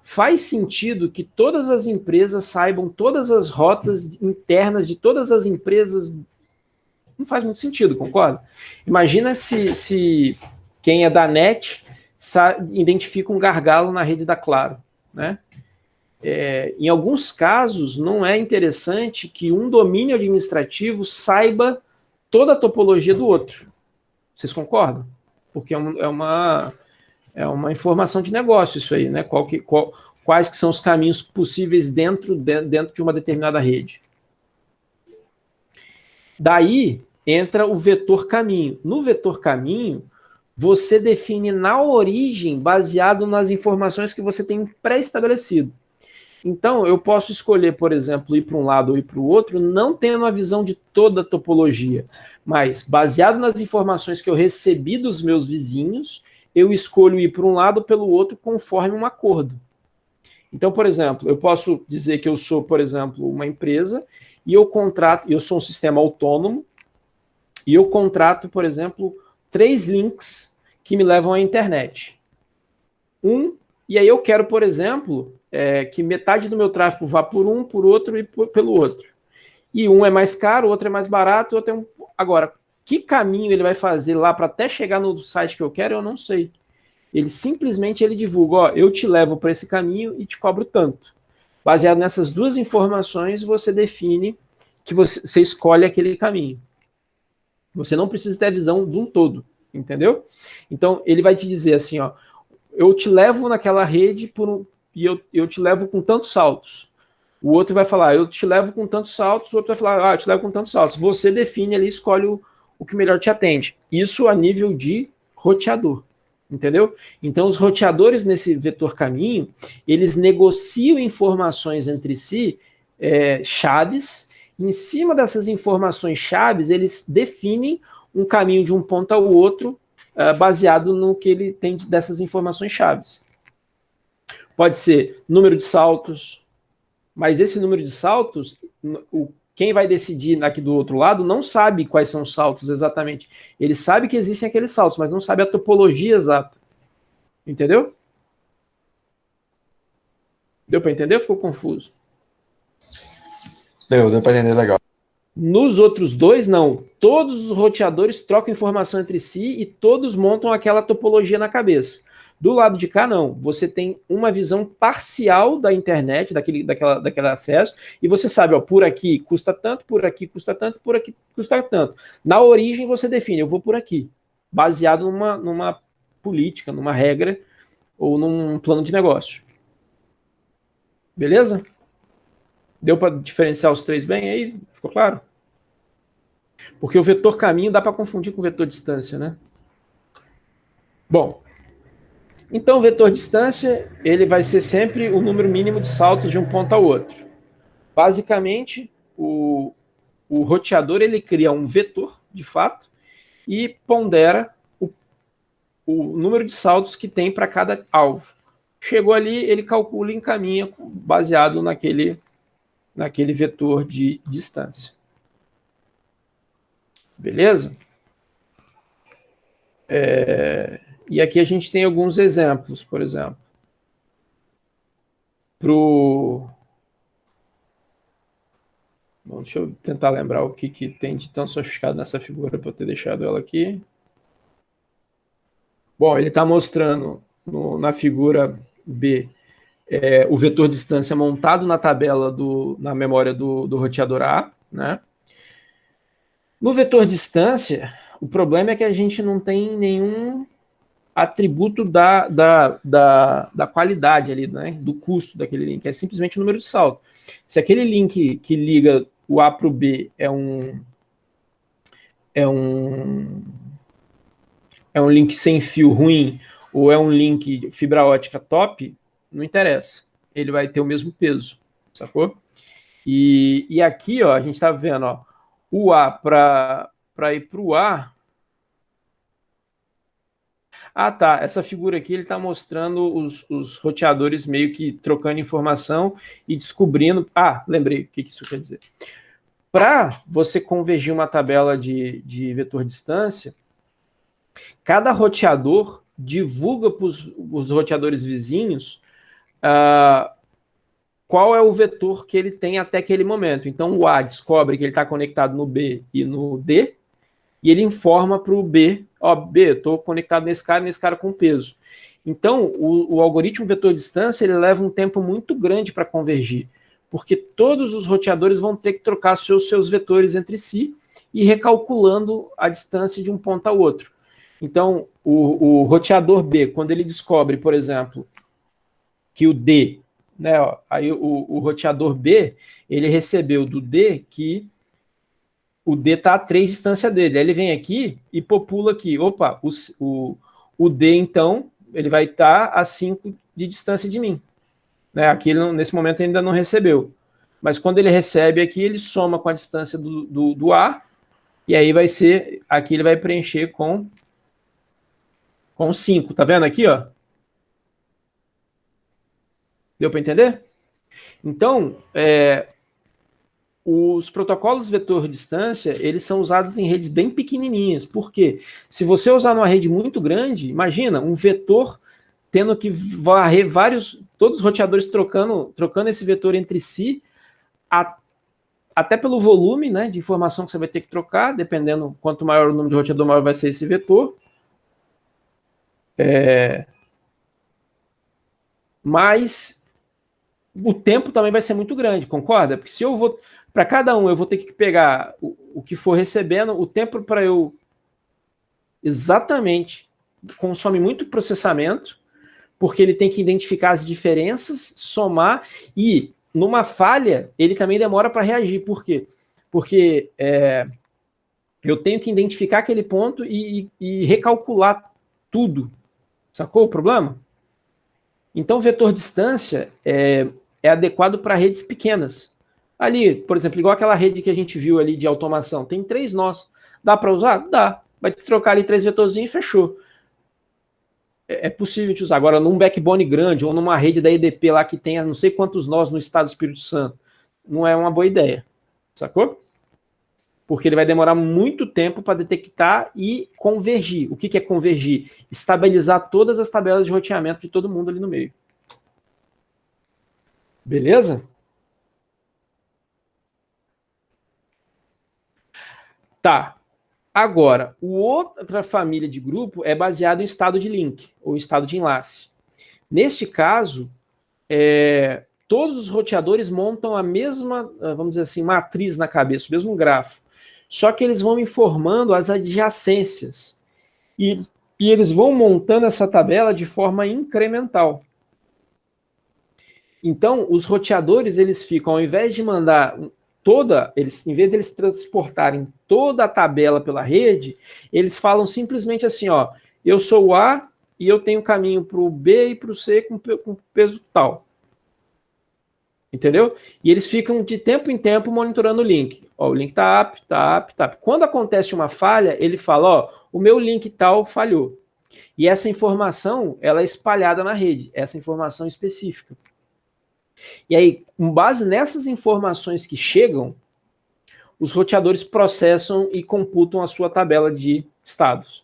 S1: Faz sentido que todas as empresas saibam todas as rotas internas de todas as empresas? Não faz muito sentido, concorda? Imagina se quem é da NET identifica um gargalo na rede da Claro, né? Em alguns casos, não é interessante que um domínio administrativo saiba toda a topologia do outro. Vocês concordam? Porque é uma informação de negócio isso aí, né? Quais que são os caminhos possíveis dentro de uma determinada rede. Daí entra o vetor caminho. No vetor caminho, você define na origem baseado nas informações que você tem pré-estabelecido. Então, eu posso escolher, por exemplo, ir para um lado ou ir para o outro, não tendo a visão de toda a topologia, mas baseado nas informações que eu recebi dos meus vizinhos, eu escolho ir para um lado ou pelo outro conforme um acordo. Então, por exemplo, eu posso dizer que eu sou, por exemplo, uma empresa e eu sou um sistema autônomo e eu contrato, por exemplo, 3 links que me levam à internet. E aí eu quero, por exemplo, que metade do meu tráfego vá por um, por outro e pelo outro. E um é mais caro, o outro é mais barato, o outro é um... Agora, que caminho ele vai fazer lá para até chegar no site que eu quero, eu não sei. Ele simplesmente divulga, ó, eu te levo para esse caminho e te cobro tanto. Baseado nessas duas informações, você define que você escolhe aquele caminho. Você não precisa ter a visão de um todo, entendeu? Então, ele vai te dizer assim, ó, eu te levo naquela rede e eu te levo com tantos saltos. O outro vai falar, eu te levo com tantos saltos, o outro vai falar, eu te levo com tantos saltos. Você define ali, escolhe o que melhor te atende. Isso a nível de roteador, entendeu? Então, os roteadores nesse vetor caminho, eles negociam informações entre si, chaves. Em cima dessas informações chaves, eles definem um caminho de um ponto ao outro, baseado no que ele tem dessas informações chaves. Pode ser número de saltos, mas esse número de saltos, quem vai decidir aqui do outro lado não sabe quais são os saltos exatamente. Ele sabe que existem aqueles saltos, mas não sabe a topologia exata. Entendeu? Deu para entender ou ficou confuso?
S2: Deu para entender legal.
S1: Nos outros dois, não. Todos os roteadores trocam informação entre si e todos montam aquela topologia na cabeça. Do lado de cá, não. Você tem uma visão parcial da internet, daquele acesso, e você sabe, ó, por aqui custa tanto, por aqui custa tanto, por aqui custa tanto. Na origem, você define, eu vou por aqui, baseado numa política, numa regra, ou num plano de negócio. Beleza? Deu para diferenciar os três bem aí? Ficou claro? Porque o vetor caminho dá para confundir com o vetor distância, né? Bom, então o vetor distância, ele vai ser sempre o número mínimo de saltos de um ponto ao outro. Basicamente, o roteador, ele cria um vetor, de fato, e pondera o número de saltos que tem para cada alvo. Chegou ali, ele calcula e encaminha baseado naquele vetor de distância. Beleza? E aqui a gente tem alguns exemplos, por exemplo. Bom, deixa eu tentar lembrar o que tem de tão sofisticado nessa figura para eu ter deixado ela aqui. Bom, ele está mostrando na figura B o vetor distância montado na tabela na memória do roteador A, né? No vetor distância, o problema é que a gente não tem nenhum atributo da qualidade ali, né? Do custo daquele link, é simplesmente o número de salto. Se aquele link que liga o A para o B é um link sem fio ruim ou é um link fibra ótica top, não interessa. Ele vai ter o mesmo peso, sacou? E aqui, ó, a gente está vendo, ó, o A para ir para o A. Ah, tá. Essa figura aqui ele está mostrando os roteadores meio que trocando informação e descobrindo. Ah, lembrei o que isso quer dizer. Para você convergir uma tabela de vetor distância, cada roteador divulga para os roteadores vizinhos qual é o vetor que ele tem até aquele momento. Então, o A descobre que ele está conectado no B e no D, e ele informa para o B, ó, B, estou conectado nesse cara com peso. Então, o algoritmo vetor distância, ele leva um tempo muito grande para convergir, porque todos os roteadores vão ter que trocar seus vetores entre si e recalculando a distância de um ponto ao outro. Então, o roteador B, quando ele descobre, por exemplo, que o D, né, ó, aí o roteador B, ele recebeu do D que o D está a 3 distância dele. Aí ele vem aqui e popula aqui. Opa, o D, então, ele vai estar a 5 de distância de mim. Né? Aqui, nesse momento, ainda não recebeu. Mas quando ele recebe aqui, ele soma com a distância do A, e aí vai ser, aqui ele vai preencher com 5. Tá vendo aqui, ó? Deu para entender? Então, os protocolos vetor distância, eles são usados em redes bem pequenininhas. Por quê? Se você usar numa rede muito grande, imagina um vetor tendo que varrer todos os roteadores trocando esse vetor entre si, até pelo volume, né, de informação que você vai ter que trocar, dependendo quanto maior o número de roteador, maior vai ser esse vetor. Mas o tempo também vai ser muito grande, concorda? Porque se eu vou, para cada um, eu vou ter que pegar o que for recebendo, o tempo para eu exatamente consome muito processamento, porque ele tem que identificar as diferenças, somar, e numa falha, ele também demora para reagir. Por quê? Porque eu tenho que identificar aquele ponto e recalcular tudo. Sacou o problema? Então, vetor distância é adequado para redes pequenas. Ali, por exemplo, igual aquela rede que a gente viu ali de automação, tem 3 nós. Dá para usar? Dá. Vai trocar ali 3 vetorzinhos e fechou. É possível de usar. Agora, num backbone grande ou numa rede da EDP lá que tenha não sei quantos nós no estado do Espírito Santo, não é uma boa ideia. Sacou? Porque ele vai demorar muito tempo para detectar e convergir. O que é convergir? Estabilizar todas as tabelas de roteamento de todo mundo ali no meio. Beleza? Tá. Agora, outra família de grupo é baseado em estado de link, ou estado de enlace. Neste caso, todos os roteadores montam a mesma, vamos dizer assim, matriz na cabeça, o mesmo grafo. Só que eles vão informando as adjacências. E eles vão montando essa tabela de forma incremental. Então, os roteadores, eles ficam, ao invés de mandar em vez de eles transportarem toda a tabela pela rede, eles falam simplesmente assim, ó, eu sou o A e eu tenho caminho para o B e para o C com peso tal. Entendeu? E eles ficam de tempo em tempo monitorando o link. Ó, o link tá up, tá up, tá up. Quando acontece uma falha, ele fala, ó, o meu link tal falhou. E essa informação, ela é espalhada na rede, essa informação específica. E aí, com base nessas informações que chegam, os roteadores processam e computam a sua tabela de estados.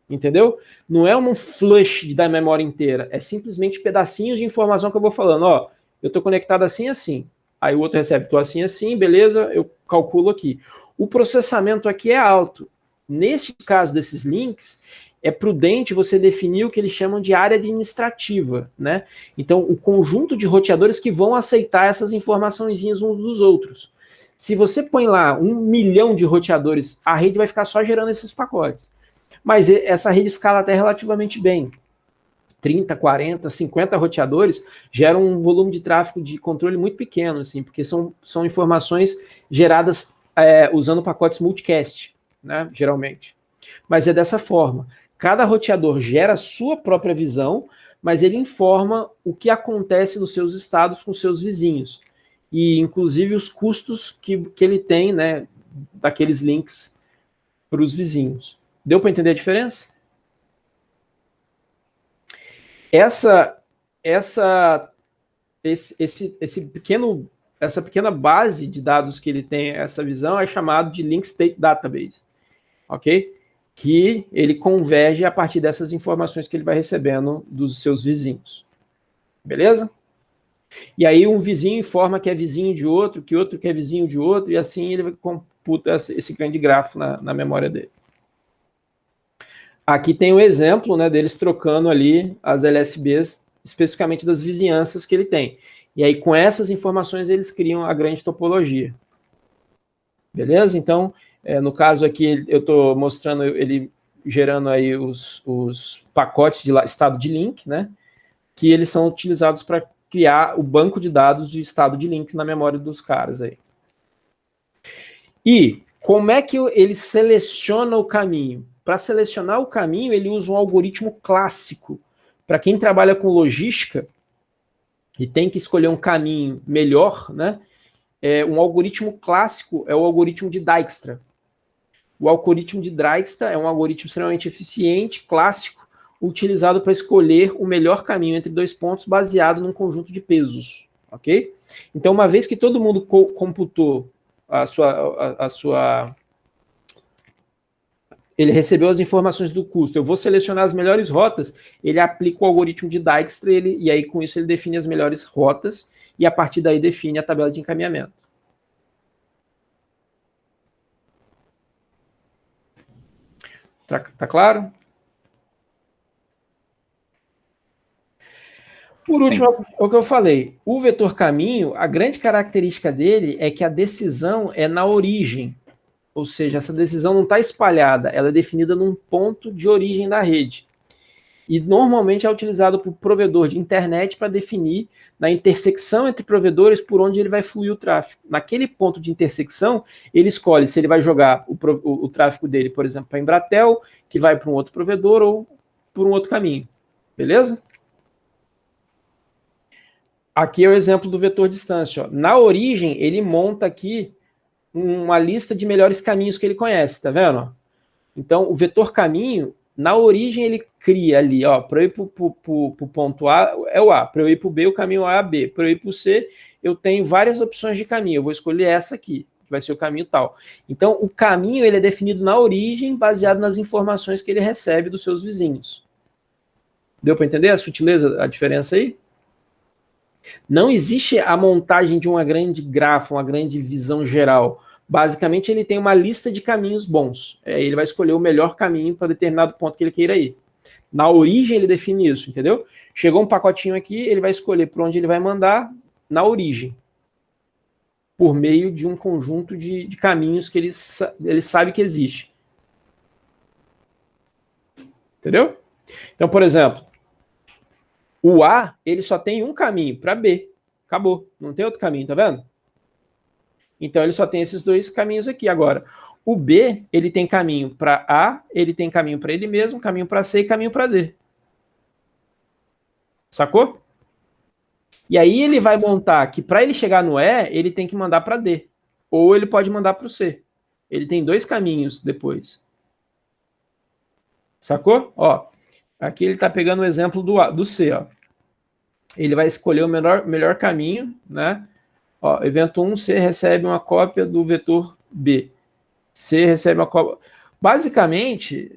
S1: Entendeu? Não é um flush da memória inteira, é simplesmente pedacinhos de informação que eu vou falando. Ó, eu estou conectado assim, assim. Aí o outro recebe, estou assim, assim, beleza, eu calculo aqui. O processamento aqui é alto. Neste caso desses links, é prudente você definir o que eles chamam de área administrativa, né? Então, o conjunto de roteadores que vão aceitar essas informaçõezinhas uns dos outros. Se você põe lá 1 milhão de roteadores, a rede vai ficar só gerando esses pacotes. Mas essa rede escala até relativamente bem. 30, 40, 50 roteadores geram um volume de tráfego de controle muito pequeno, assim, porque são informações geradas usando pacotes multicast, né, geralmente. Mas é dessa forma. Cada roteador gera a sua própria visão, mas ele informa o que acontece nos seus estados com seus vizinhos. E, inclusive, os custos que ele tem, né, daqueles links para os vizinhos. Deu para entender a diferença? Essa pequena base de dados que ele tem, essa visão, é chamado de Link State Database, ok? Que ele converge a partir dessas informações que ele vai recebendo dos seus vizinhos. Beleza? E aí um vizinho informa que é vizinho de outro, que outro que é vizinho de outro, e assim ele computa esse grande grafo na memória dele. Aqui tem o exemplo, né, deles trocando ali as LSBs, especificamente das vizinhanças que ele tem. E aí, com essas informações, eles criam a grande topologia. Beleza? Então, no caso aqui, eu estou mostrando ele gerando aí os pacotes de estado de link, né, que eles são utilizados para criar o banco de dados de estado de link na memória dos caras aí. E como é que ele seleciona o caminho? Para selecionar o caminho, ele usa um algoritmo clássico. Para quem trabalha com logística e tem que escolher um caminho melhor, né? Um algoritmo clássico é o algoritmo de Dijkstra. O algoritmo de Dijkstra é um algoritmo extremamente eficiente, clássico, utilizado para escolher o melhor caminho entre dois pontos baseado num conjunto de pesos, ok? Então, uma vez que todo mundo computou ele recebeu as informações do custo, eu vou selecionar as melhores rotas, ele aplica o algoritmo de Dijkstra e aí com isso ele define as melhores rotas e a partir daí define a tabela de encaminhamento. Tá claro? Por último, sim, o que eu falei, o vetor caminho, a grande característica dele é que a decisão é na origem. Ou seja, essa decisão não está espalhada, ela é definida num ponto de origem da rede. E normalmente é utilizado por provedor de internet para definir na intersecção entre provedores por onde ele vai fluir o tráfego. Naquele ponto de intersecção, ele escolhe se ele vai jogar o tráfego dele, por exemplo, para a Embratel, que vai para um outro provedor ou por um outro caminho. Beleza? Aqui é o exemplo do vetor distância. Ó. Na origem, ele monta aqui uma lista de melhores caminhos que ele conhece, tá vendo? Então, o vetor caminho, na origem, ele cria ali, ó, para eu ir para o ponto A, é o A, para eu ir para o B, o caminho A é B, para eu ir para o C, eu tenho várias opções de caminho, eu vou escolher essa aqui, que vai ser o caminho tal. Então, o caminho, ele é definido na origem, baseado nas informações que ele recebe dos seus vizinhos. Deu para entender a sutileza, a diferença aí? Não existe a montagem de uma grande grafo, uma grande visão geral. Basicamente, ele tem uma lista de caminhos bons. Ele vai escolher o melhor caminho para determinado ponto que ele queira ir. Na origem, ele define isso, entendeu? Chegou um pacotinho aqui, ele vai escolher por onde ele vai mandar na origem. Por meio de um conjunto de caminhos que ele sabe que existe. Entendeu? Então, por exemplo, o A, ele só tem um caminho para B. Acabou. Não tem outro caminho, tá vendo? Então, ele só tem esses dois caminhos aqui. Agora, o B, ele tem caminho para A, ele tem caminho para ele mesmo, caminho para C e caminho para D. Sacou? E aí ele vai montar que para ele chegar no E, ele tem que mandar para D. Ou ele pode mandar para o C. Ele tem dois caminhos depois. Sacou? Ó, aqui ele está pegando o exemplo do C. Ó. Ele vai escolher o melhor caminho, né? Ó, evento 1, C recebe uma cópia do vetor B. C recebe uma cópia. Basicamente,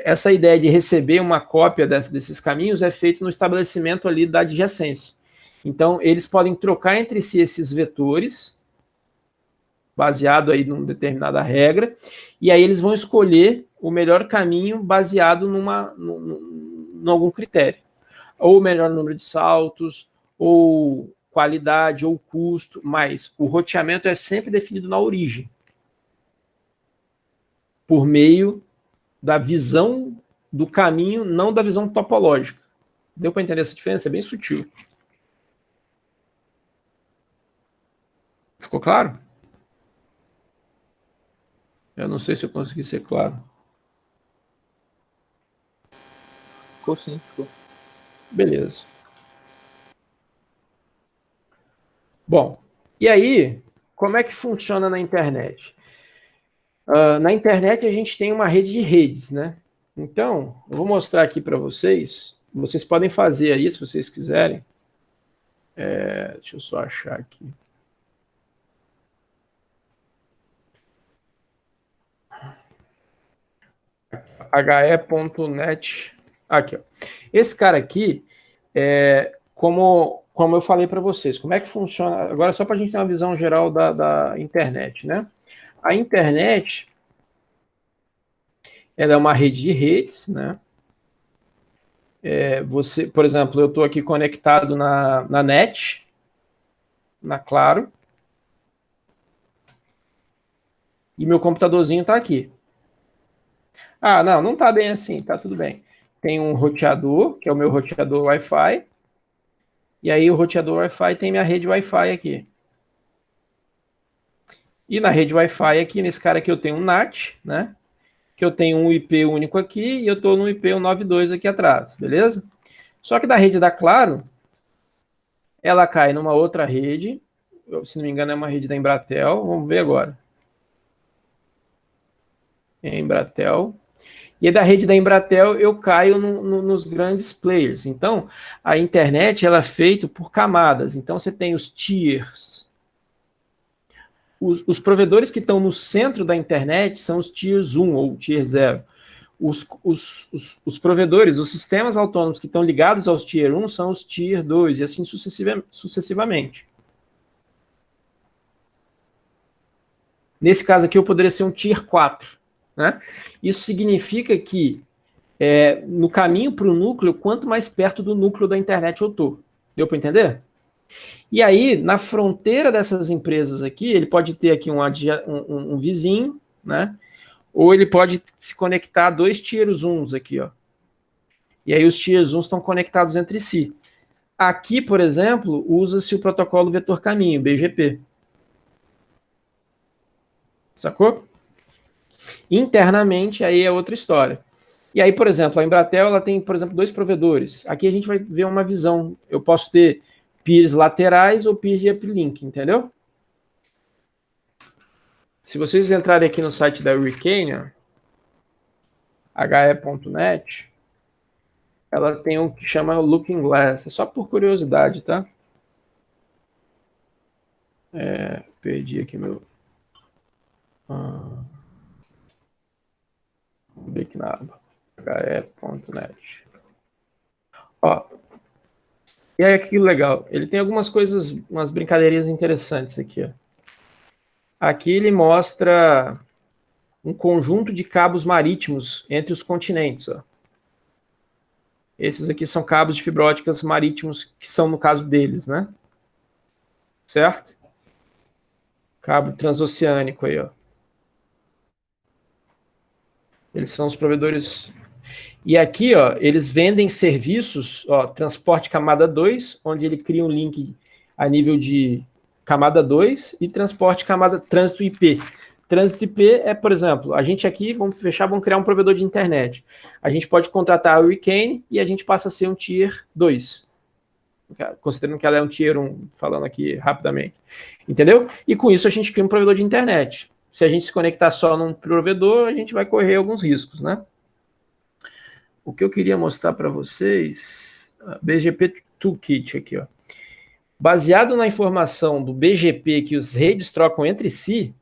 S1: essa ideia de receber uma cópia desses caminhos é feito no estabelecimento ali da adjacência. Então, eles podem trocar entre si esses vetores, baseado aí numa determinada regra, e aí eles vão escolher o melhor caminho baseado em algum critério. Ou o melhor número de saltos, ou qualidade, ou custo, mas o roteamento é sempre definido na origem, por meio da visão do caminho, não da visão topológica. Deu para entender essa diferença? É bem sutil. Ficou claro? Eu não sei se eu consegui ser claro.
S3: Ficou sim, ficou.
S1: Beleza. Bom, e aí, como é que funciona na internet? Na internet a gente tem uma rede de redes, né? Então, eu vou mostrar aqui para vocês. Vocês podem fazer aí, se vocês quiserem. Deixa eu só achar aqui. he.net. Aqui, ó. Esse cara aqui, como como eu falei para vocês, como é que funciona, agora só para a gente ter uma visão geral da internet, né? A internet, ela é uma rede de redes, né? Você, por exemplo, eu estou aqui conectado na NET, na Claro, e meu computadorzinho está aqui. Ah, não está bem assim, tá tudo bem. Tem um roteador, que é o meu roteador Wi-Fi, e aí o roteador Wi-Fi tem minha rede Wi-Fi aqui. E na rede Wi-Fi aqui, nesse cara aqui, eu tenho um NAT, né? Que eu tenho um IP único aqui e eu estou no IP 192 aqui atrás, beleza? Só que da rede da Claro, ela cai numa outra rede, se não me engano é uma rede da Embratel, vamos ver agora. Embratel. E da rede da Embratel eu caio nos grandes players. Então, a internet ela é feita por camadas. Então, você tem os tiers. Os provedores que estão no centro da internet são os tiers 1 ou tier 0. Os provedores, os sistemas autônomos que estão ligados aos tier 1 são os tier 2 e assim sucessivamente. Nesse caso aqui eu poderia ser um tier 4. Né? Isso significa que no caminho para o núcleo, quanto mais perto do núcleo da internet eu estou. Deu para entender? E aí, na fronteira dessas empresas aqui, ele pode ter aqui um vizinho, né? Ou ele pode se conectar a dois tiers 1 aqui, ó. E aí os tiers 1 estão conectados entre si. Aqui, por exemplo, usa-se o protocolo vetor caminho, BGP. Sacou? Internamente, aí é outra história. E aí, por exemplo, a Embratel ela tem, por exemplo, dois provedores. Aqui a gente vai ver uma visão. Eu posso ter peers laterais ou peers de uplink, entendeu? Se vocês entrarem aqui no site da Hurricane, he.net, ela tem um que chama Looking Glass. É só por curiosidade, tá? Perdi aqui meu... Vou ver aqui na aba. he.net. Ó, e aí aqui legal. Ele tem algumas coisas, umas brincadeirinhas interessantes aqui, ó. Aqui ele mostra um conjunto de cabos marítimos entre os continentes, ó. Esses aqui são cabos de fibra óticas marítimos, que são no caso deles, né? Certo? Cabo transoceânico aí, ó. Eles são os provedores. E aqui, ó, eles vendem serviços, ó, transporte camada 2, onde ele cria um link a nível de camada 2 e transporte camada trânsito IP. Trânsito IP é, por exemplo, a gente aqui, vamos criar um provedor de internet. A gente pode contratar a Hurricane e a gente passa a ser um Tier 2. Considerando que ela é um Tier 1, falando aqui rapidamente. Entendeu? E com isso a gente cria um provedor de internet. Se a gente se conectar só num provedor, a gente vai correr alguns riscos, né? O que eu queria mostrar para vocês, BGP Toolkit aqui, ó. Baseado na informação do BGP que os redes trocam entre si,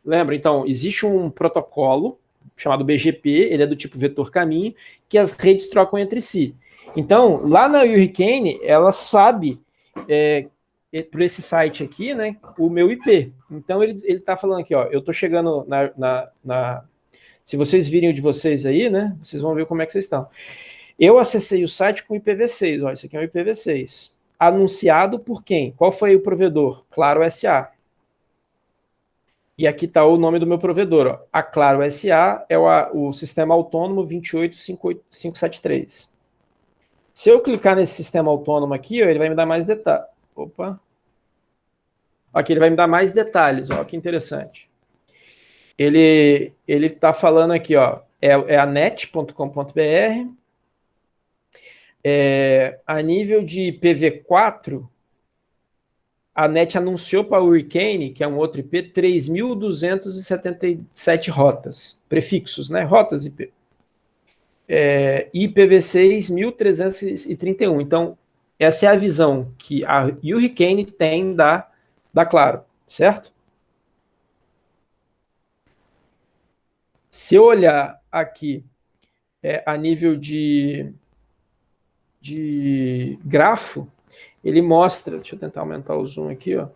S1: lembra, então, existe um protocolo chamado BGP, ele é do tipo vetor caminho, que as redes trocam entre si. Então, lá na Hurricane, ela sabe, por esse site aqui, né, o meu IP. Então, ele está falando aqui, ó, eu estou chegando se vocês virem o de vocês aí, né, vocês vão ver como é que vocês estão. Eu acessei o site com IPv6, ó, esse aqui é um IPv6. Anunciado por quem? Qual foi o provedor? Claro SA. E aqui está o nome do meu provedor. Ó. A Claro SA é o sistema autônomo 28573. Se eu clicar nesse sistema autônomo aqui, ó, ele vai me dar mais detalhes. Opa. Aqui ele vai me dar mais detalhes. Ó, que interessante. Ele está falando aqui, ó, é a net.com.br. A nível de IPv4, a NET anunciou para o Hurricane, que é um outro IP, 3.277 rotas, prefixos, né? Rotas IP. IPv6 1.331. Então, essa é a visão que a Hurricane tem da Claro, certo? Se eu olhar aqui a nível de grafo, ele mostra, deixa eu tentar aumentar o zoom aqui, ó,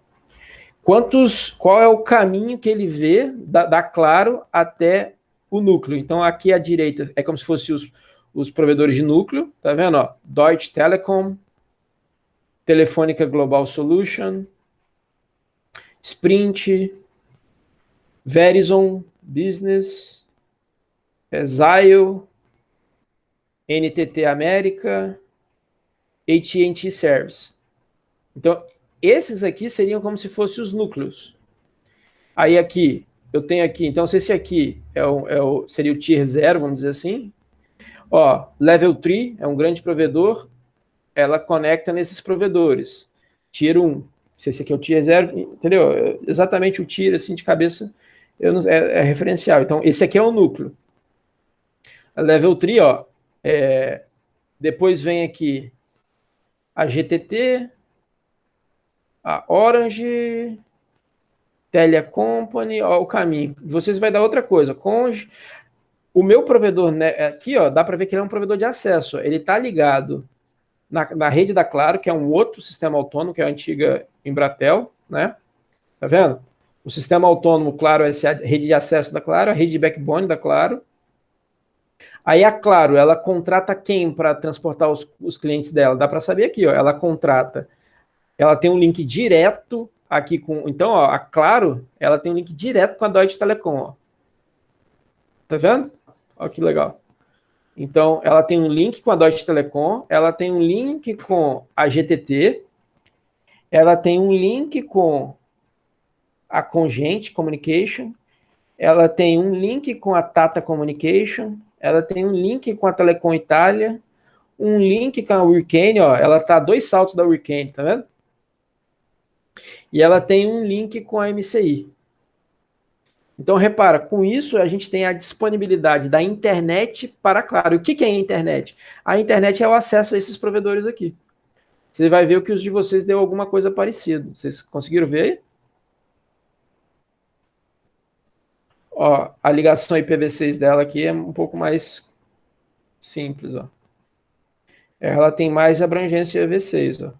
S1: qual é o caminho que ele vê da Claro até o núcleo. Então, aqui à direita é como se fossem os provedores de núcleo, tá vendo? Ó? Deutsche Telekom, Telefônica Global Solution, Sprint, Verizon Business, Zayo, NTT América, AT&T Service. Então, esses aqui seriam como se fossem os núcleos. Aí aqui, eu tenho aqui, então se esse aqui seria o Tier 0, vamos dizer assim. Ó, Level 3 é um grande provedor, ela conecta nesses provedores. Tier 1, se esse aqui é o Tier 0, entendeu? Exatamente o Tier, assim, de cabeça, é referencial. Então, esse aqui é o núcleo. A Level 3, ó, depois vem aqui a GTT, a Orange, Telia Company, ó, o caminho. Vocês vai dar outra coisa. O meu provedor, né, aqui, ó, dá para ver que ele é um provedor de acesso. Ele está ligado na rede da Claro, que é um outro sistema autônomo, que é a antiga Embratel, né? Tá vendo? O sistema autônomo, Claro, é a rede de acesso da Claro, a rede de backbone da Claro. Aí a Claro, ela contrata quem para transportar os clientes dela? Dá para saber aqui, ó. Ela tem um link direto aqui com... Então, ó, a Claro, ela tem um link direto com a Deutsche Telekom, ó. Tá vendo? Ó, que legal. Então, ela tem um link com a Deutsche Telekom, ela tem um link com a GTT, ela tem um link com a Cogent Communication, ela tem um link com a Tata Communication, ela tem um link com a Telecom Itália, um link com a Hurricane, ó, ela tá a 2 saltos da Hurricane, tá vendo? E ela tem um link com a MCI. Então, repara, com isso a gente tem a disponibilidade da internet para Claro. E o que é a internet? A internet é o acesso a esses provedores aqui. Você vai ver que os de vocês deu alguma coisa parecida. Vocês conseguiram ver aí? Ó, a ligação IPv6 dela aqui é um pouco mais simples, ó. Ela tem mais abrangência IPv6, ó.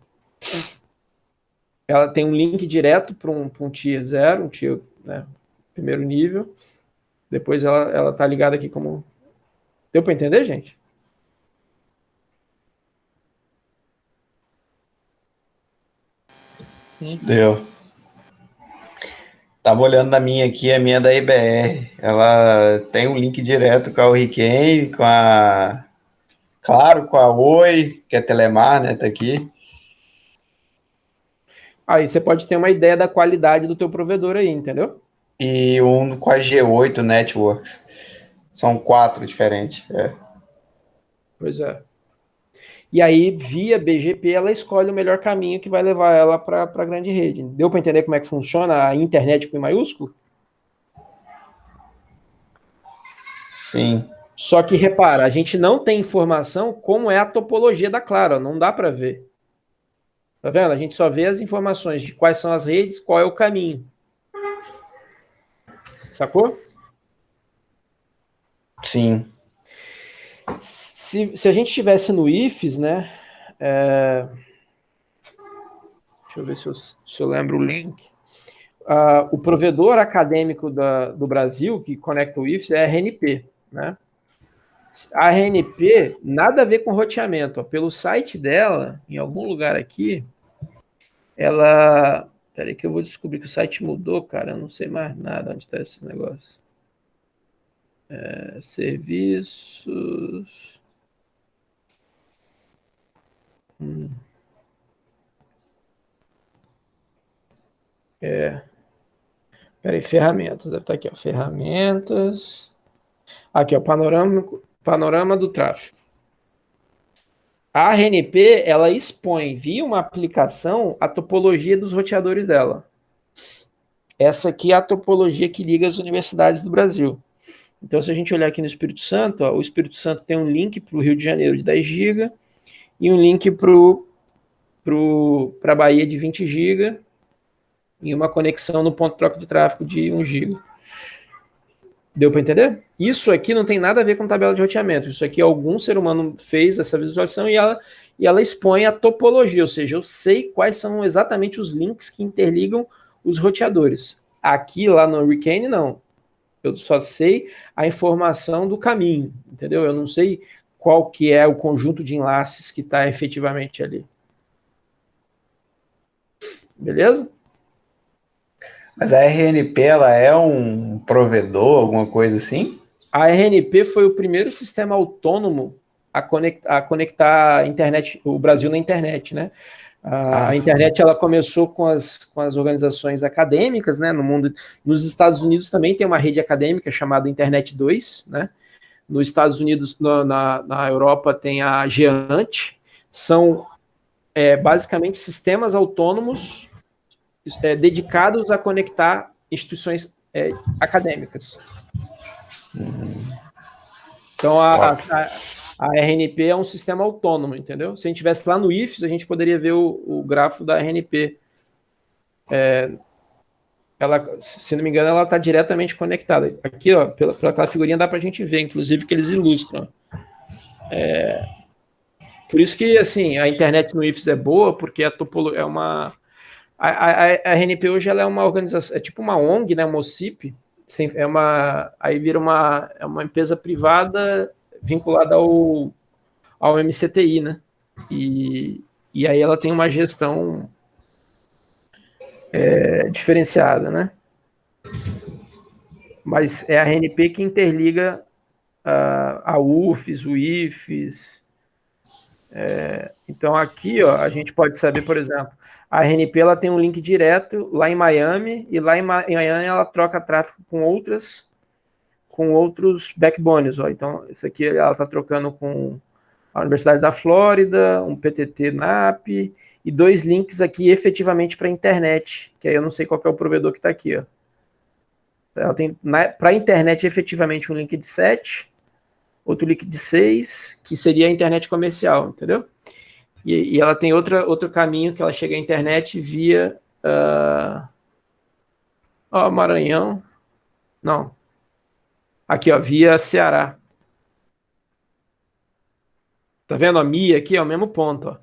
S1: Ela tem um link direto para um Tier 0, um Tier, né, primeiro nível. Depois ela tá ligada aqui como... Deu para entender, gente?
S2: Sim. Deu. Tava olhando na minha aqui, a minha é da IBR. Ela tem um link direto com a Hurricane, com a... Claro, com a Oi, que é Telemar, né? Tá aqui.
S1: Aí você pode ter uma ideia da qualidade do teu provedor aí, entendeu?
S2: E um com a G8 Networks. São 4 diferentes.
S1: Pois é. E aí, via BGP, ela escolhe o melhor caminho que vai levar ela para a grande rede. Deu para entender como é que funciona a internet com I maiúsculo?
S2: Sim.
S1: Só que, repara, a gente não tem informação como é a topologia da Claro, não dá para ver. Tá vendo? A gente só vê as informações de quais são as redes, qual é o caminho. Sacou?
S2: Sim.
S1: Se a gente estivesse no IFES, né? Deixa eu ver se eu lembro o link. O provedor acadêmico do Brasil que conecta o IFES é a RNP, né? A RNP, nada a ver com roteamento. Ó. Pelo site dela, em algum lugar aqui, ela... Peraí que eu vou descobrir que o site mudou, cara. Eu não sei mais nada onde está esse negócio. Serviços... Peraí, ferramentas. Deve estar aqui, ó. Ferramentas... Aqui, ó, panorama do tráfego. A RNP, ela expõe via uma aplicação a topologia dos roteadores dela. Essa aqui é a topologia que liga as universidades do Brasil. Então, se a gente olhar aqui no Espírito Santo, ó, o Espírito Santo tem um link para o Rio de Janeiro de 10 GB e um link para a Bahia de 20 GB e uma conexão no ponto de troca de tráfego de 1 GB. Deu para entender? Isso aqui não tem nada a ver com tabela de roteamento. Isso aqui algum ser humano fez essa visualização e ela expõe a topologia, ou seja, eu sei quais são exatamente os links que interligam os roteadores. Aqui, lá no Hurricane, não. Eu só sei a informação do caminho, entendeu? Eu não sei qual que é o conjunto de enlaces que está efetivamente ali. Beleza?
S2: Mas a RNP, ela é um provedor, alguma coisa assim?
S1: A RNP foi o primeiro sistema autônomo a conectar a internet, o Brasil na internet, né? A internet ela começou com as organizações acadêmicas, né? No mundo, nos Estados Unidos também tem uma rede acadêmica chamada Internet 2, né? Nos Estados Unidos, na Europa tem a GEANT, são basicamente sistemas autônomos dedicados a conectar instituições acadêmicas. Então, a RNP é um sistema autônomo, entendeu? Se a gente estivesse lá no IFES, a gente poderia ver o grafo da RNP. Ela, se não me engano, ela está diretamente conectada. Aqui, ó, pela figurinha dá para a gente ver, inclusive, que eles ilustram. Por isso que, assim, a internet no IFES é boa, porque a topologia é uma... A RNP hoje ela é uma organização, é tipo uma ONG, né, uma OCIP, aí vira uma empresa privada vinculada ao MCTI, né? E aí ela tem uma gestão diferenciada, né? Mas é a RNP que interliga a UFES, o IFES. Então aqui, ó, a gente pode saber, por exemplo, a RNP ela tem um link direto lá em Miami, e lá em Miami ela troca tráfego com outros backbones. Ó. Então, isso aqui ela está trocando com a Universidade da Flórida, um PTT NAP, e 2 links aqui efetivamente para a internet, que aí eu não sei qual que é o provedor que está aqui. Ó. Ela tem para a internet efetivamente um link de 7, outro link de 6, que seria a internet comercial, entendeu? E ela tem outro caminho que ela chega à internet via Maranhão. Não. Aqui, ó, via Ceará. Tá vendo? A MIA aqui é o mesmo ponto, ó.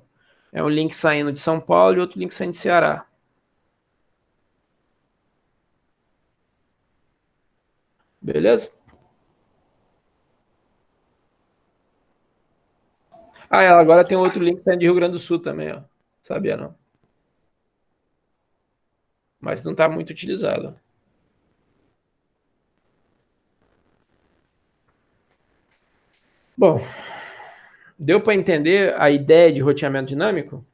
S1: É um link saindo de São Paulo e outro link saindo de Ceará. Beleza? Ela agora tem outro link saindo de Rio Grande do Sul também, ó. Sabia não. Mas não está muito utilizado. Bom, deu para entender a ideia de roteamento dinâmico?